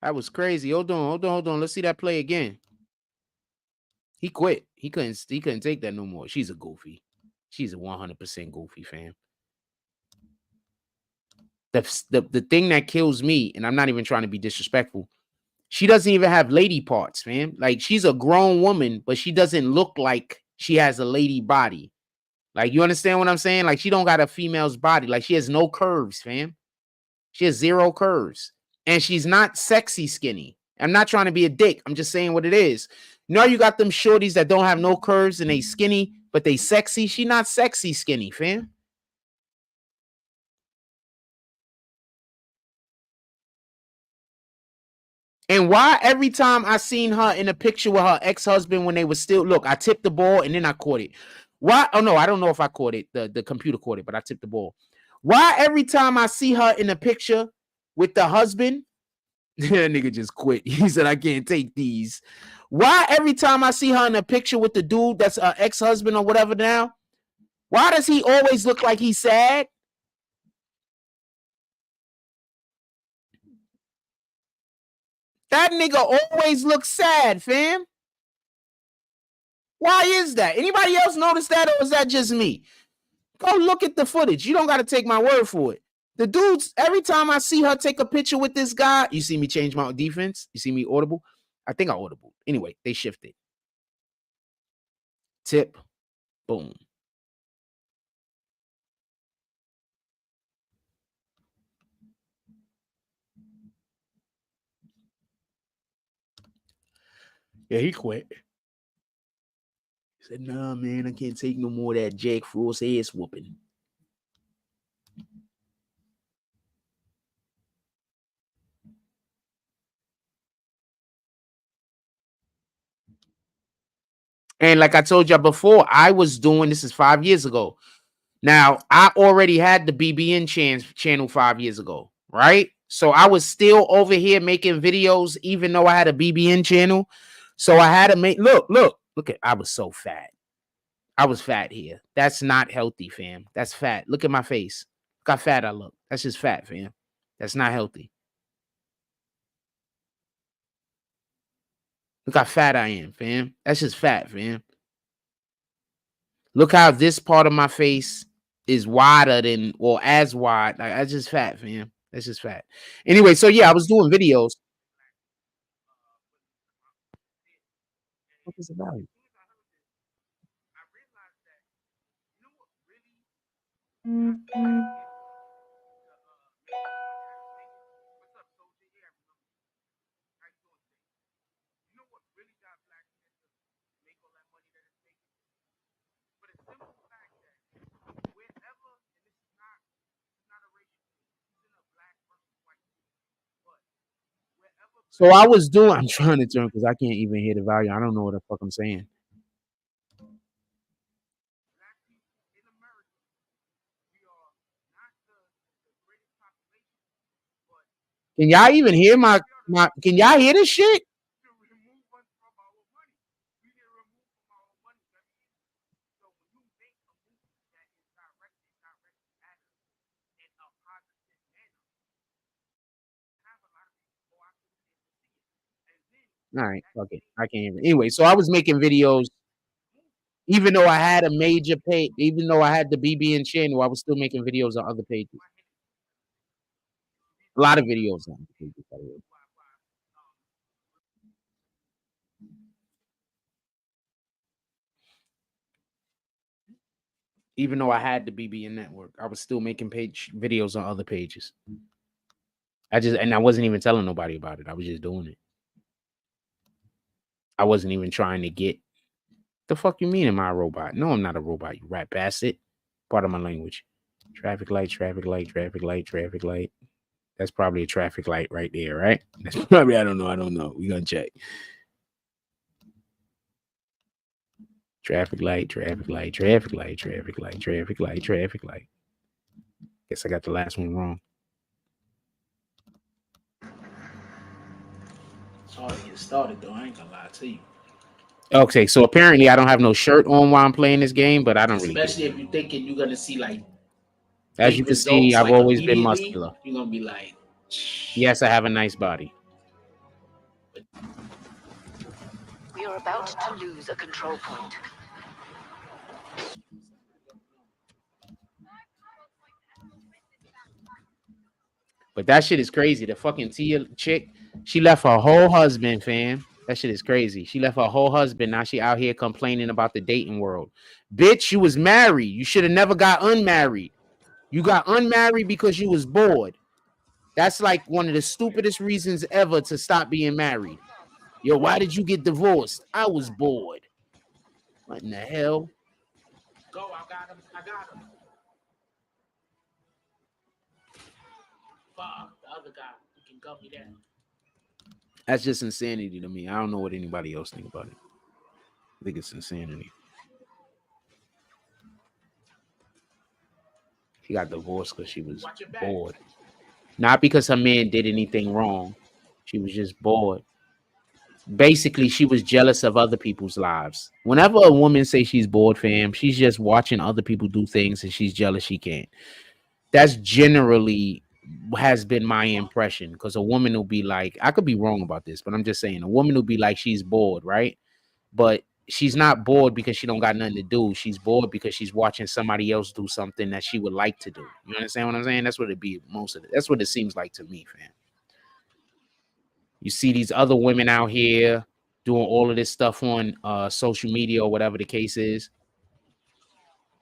That was crazy. Hold on. Let's see that play again. He quit. He couldn't take that no more. She's a goofy. She's a 100% goofy, fam. The thing that kills me, and I'm not even trying to be disrespectful, she doesn't even have lady parts, fam. Like, she's a grown woman, but she doesn't look like she has a lady body. Like, you understand what I'm saying? Like, she don't got a female's body. Like, she has no curves, fam. She has zero curves. And she's not sexy skinny. I'm not trying to be a dick. I'm just saying what it is. You know, you got them shorties that don't have no curves and they skinny, but they sexy. She not sexy skinny, fam. And why every time I seen her in a picture with her ex-husband when they were still, look, I tipped the ball and then I caught it. Why? Oh, no, I don't know if I caught it. The computer caught it, but I tipped the ball. Why every time I see her in a picture with the husband, that nigga just quit. He said, I can't take these. Why every time I see her in a picture with the dude that's her ex-husband or whatever now, why does he always look like he's sad? That nigga always looks sad, fam. Why is that? Anybody else notice that, or is that just me? Go look at the footage. You don't got to take my word for it. The dudes, every time I see her take a picture with this guy, you see me change my defense? You see me audible? I think I audible. Anyway, they shifted. Tip. Boom. Yeah, he quit. He said, nah, man, I can't take no more of that Jack Frost ass whooping. And like I told y'all before, I was doing, this is 5 years ago. Now, I already had the BBN channel 5 years ago, right? So I was still over here making videos, even though I had a BBN channel. So I had to make, look at, I was so fat. I was fat here. That's not healthy, fam. That's fat. Look at my face. Look how fat I look. That's just fat, fam. That's not healthy. Look how fat I am, fam. That's just fat, fam. Look how this part of my face is wider than, or as wide. Like, that's just fat, fam. That's just fat. Anyway, so yeah, I was doing videos. What is it about? So I was doing, I'm trying to turn because I can't even hear the value. I don't know what the fuck I'm saying. Can y'all even hear my can y'all hear this shit? All right, fuck it. I can't even. Anyway, so I was making videos, even though I had a major page, even though I had the BBN channel, I was still making videos on other pages. A lot of videos on other pages, by the way. Even though I had the BBN network, I was still making page videos on other pages. I wasn't even telling nobody about it. I was just doing it. I wasn't even trying to get. The fuck you mean am I a robot? No, I'm not a robot, you rat bastard. Part of my language. Traffic light, traffic light, traffic light, traffic light. That's probably a traffic light right there, right? That's probably, I don't know. We're gonna check. Traffic light, traffic light, traffic light, traffic light, traffic light, traffic light. Guess I got the last one wrong. It's hard to get started though, I ain't gonna lie to you. Okay, so apparently I don't have no shirt on while I'm playing this game, but I don't really. Especially if you're thinking you're gonna see like. As you can see, I've always been muscular. You're gonna be like, yes, I have a nice body. We are about to lose a control point. But that shit is crazy. The fucking Tia chick, she left her whole husband, fam. That shit is crazy. She left her whole husband. Now she out here complaining about the dating world. Bitch, you was married. You should have never got unmarried. You got unmarried because you was bored. That's like one of the stupidest reasons ever to stop being married. Yo, why did you get divorced? I was bored. What in the hell? Go, I got him. Fuck, the other guy. You can gun me down. That's just insanity to me. I don't know what anybody else think about it. I think it's insanity. She got divorced because she was bored. Not because her man did anything wrong. She was just bored. Basically, she was jealous of other people's lives. Whenever a woman says she's bored, fam, she's just watching other people do things and she's jealous she can't. That's generally has been my impression, because a woman will be like, I could be wrong about this, but I'm just saying, a woman will be like, she's bored, right? But she's not bored because she don't got nothing to do. She's bored because she's watching somebody else do something that she would like to do. You understand what I'm saying? That's what it be most of it. That's what it seems like to me, fam. You see these other women out here doing all of this stuff on social media or whatever the case is.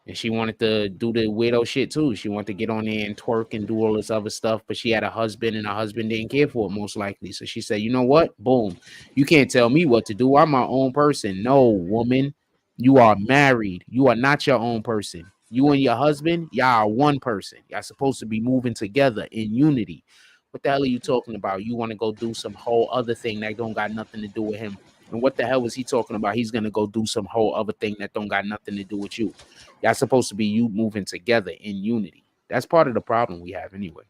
And she wanted to do the weirdo shit too. She wanted to get on there and twerk and do all this other stuff, but she had a husband and her husband didn't care for it most likely. So she said, you know what? Boom. You can't tell me what to do. I'm my own person. No, woman. You are married. You are not your own person. You and your husband, y'all are one person. Y'all supposed to be moving together in unity. What the hell are you talking about? You want to go do some whole other thing that don't got nothing to do with him. And what the hell was he talking about? He's going to go do some whole other thing that don't got nothing to do with you. Y'all supposed to be you moving together in unity. That's part of the problem we have anyway.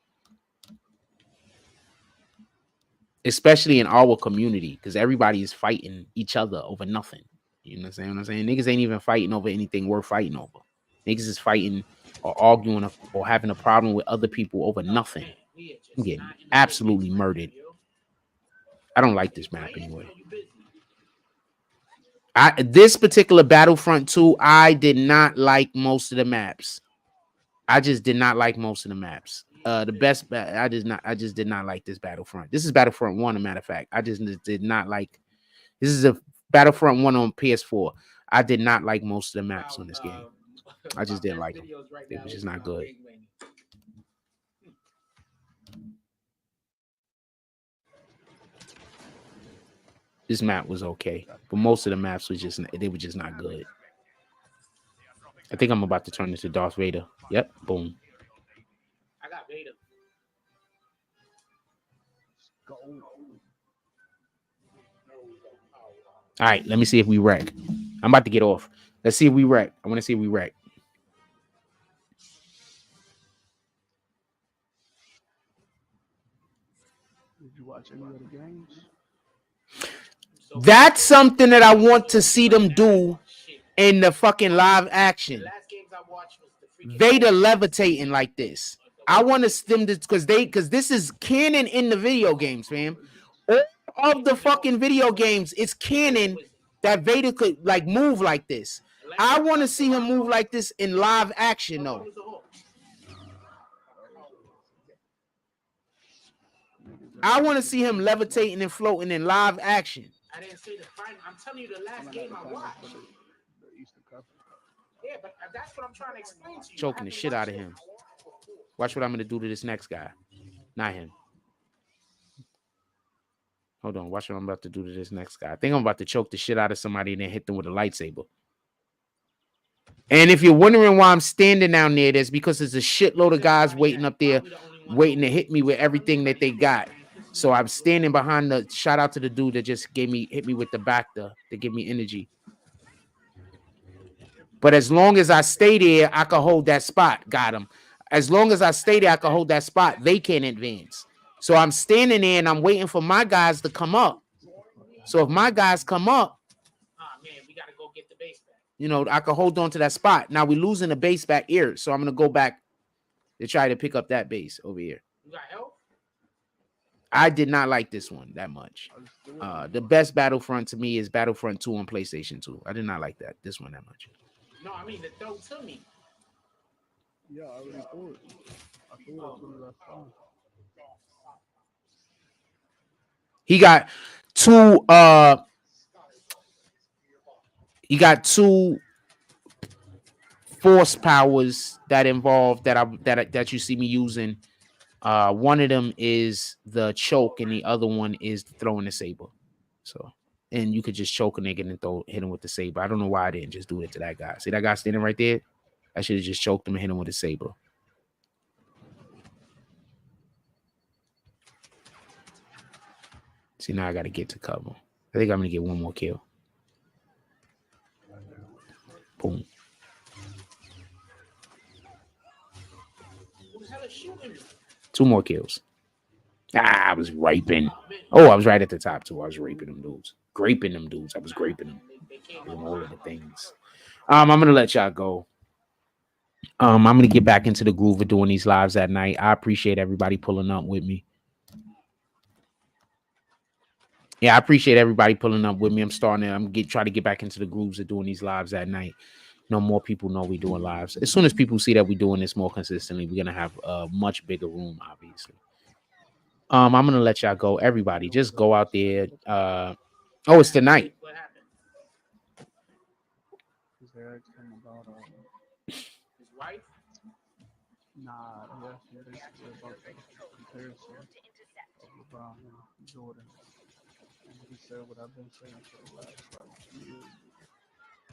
Especially in our community, because everybody is fighting each other over nothing. You know what I'm saying? Niggas ain't even fighting over anything worth fighting over. Niggas is fighting or arguing or having a problem with other people over nothing. I'm getting absolutely murdered. I don't like this map anyway. This particular Battlefront 2, I did not like most of the maps. I just did not like most of the maps. I just did not like this Battlefront. This is Battlefront 1, a matter of fact. I just did not like. This is a Battlefront 1 on PS4. I did not like most of the maps on this game. I just didn't like them. It was just not good. This map was okay, but most of the maps was just not good. I think I'm about to turn into Darth Vader. Yep, boom. I got Vader. All right, let me see if we wreck. I'm about to get off. Let's see if we wreck. I want to see if we wreck. Did you watch any other games? That's something that I want to see them do in the fucking live action. Vader levitating like this. I want to them to, because this is canon in the video games, fam. All of the fucking video games, it's canon that Vader could like move like this. I want to see him move like this in live action, though. I want to see him levitating and floating in live action. I didn't see the final. I'm telling you, the last game I watched. Yeah, but that's what I'm trying to explain to you. Choking the shit out of him. Watch what I'm going to do to this next guy. Not him. Hold on. Watch what I'm about to do to this next guy. I think I'm about to choke the shit out of somebody and then hit them with a lightsaber. And if you're wondering why I'm standing down there, that's because there's a shitload of guys waiting up there. waiting to hit me with everything that they got. So I'm standing behind the. Shout out to the dude that just hit me with the back to give me energy. But as long as I stay there, I can hold that spot. Got him. As long as I stay there, I can hold that spot. They can't advance. So I'm standing there and I'm waiting for my guys to come up. So if my guys come up, man, we gotta go get the base back. You know, I can hold on to that spot. Now we're losing the base back here, so I'm gonna go back to try to pick up that base over here. You got help? I did not like this one that much. The best Battlefront to me is Battlefront 2 on PlayStation 2. I did not like this one that much. No, I mean the throw to me. Yeah, I already threw it. I threw it as soon as I saw it. He got two force powers that involve that you see me using. One of them is the choke and the other one is throwing the saber. So, and you could just choke a nigga and hit him with the saber. I don't know why I didn't just do it to that guy. See that guy standing right there? I should have just choked him and hit him with a saber. See, now I got to get to cover. I think I'm going to get one more kill. Boom. Two more kills. I was raping. Oh, I was right at the top, too. I was raping them dudes. Graping them dudes. I was graping them. Doing all of the things. I'm going to let y'all go. I'm going to get back into the groove of doing these lives at night. I appreciate everybody pulling up with me. Yeah, I appreciate everybody pulling up with me. I'm trying to get back into the grooves of doing these lives at night. You know, more people know we're doing lives. As soon as people see that we're doing this more consistently, we're gonna have a much bigger room, obviously. I'm gonna let y'all go. Everybody, just go out there. Oh, it's tonight. What happened? His wife? Nah, yeah, basically about the comparison of LeBron and Jordan. And he said what I've been saying for the last 2 years.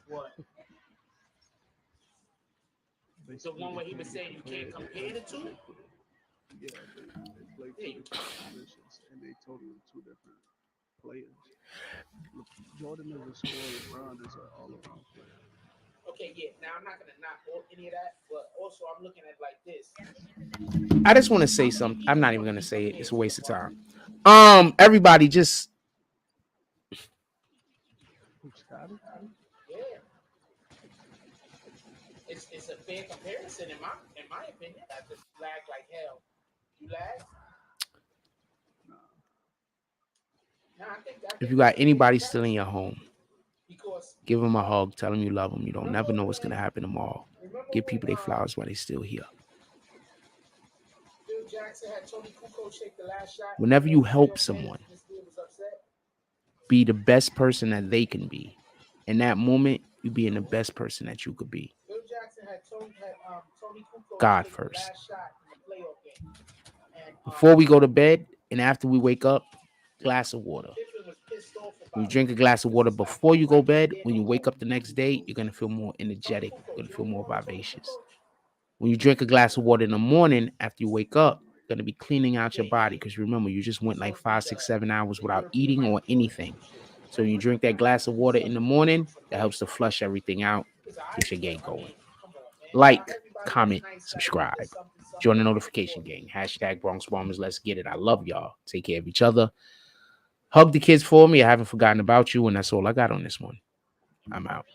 What? The one where he was saying you can't compare the two? Yeah, they play two different positions, and they totally two different players. Jordan is a scorer, LeBron is an all-around player. Okay, yeah. Now I'm not gonna knock any of that, but also I'm looking at it like this. I just want to say something. I'm not even gonna say it. It's a waste of time. Everybody, just yeah. It's a fair comparison in my opinion. I just lag like hell. You lag? No, I think if you got anybody still in your home, give them a hug. Tell them you love them. You don't never know what's gonna happen tomorrow. Give people their flowers while they're still here. Whenever you help someone, be the best person that they can be. In that moment, you being the best person that you could be. God first. Before we go to bed and after we wake up, glass of water. When you drink a glass of water before you go to bed, when you wake up the next day, you're going to feel more energetic. You're going to feel more vivacious. When you drink a glass of water in the morning after you wake up, you're going to be cleaning out your body. Because remember, you just went like 5, 6, 7 hours without eating or anything. So when you drink that glass of water in the morning, that helps to flush everything out, get your day going. Like, comment, subscribe. Join the notification gang. # Bronx Bombers. Let's get it. I love y'all. Take care of each other. Hug the kids for me. I haven't forgotten about you. And that's all I got on this one. I'm out.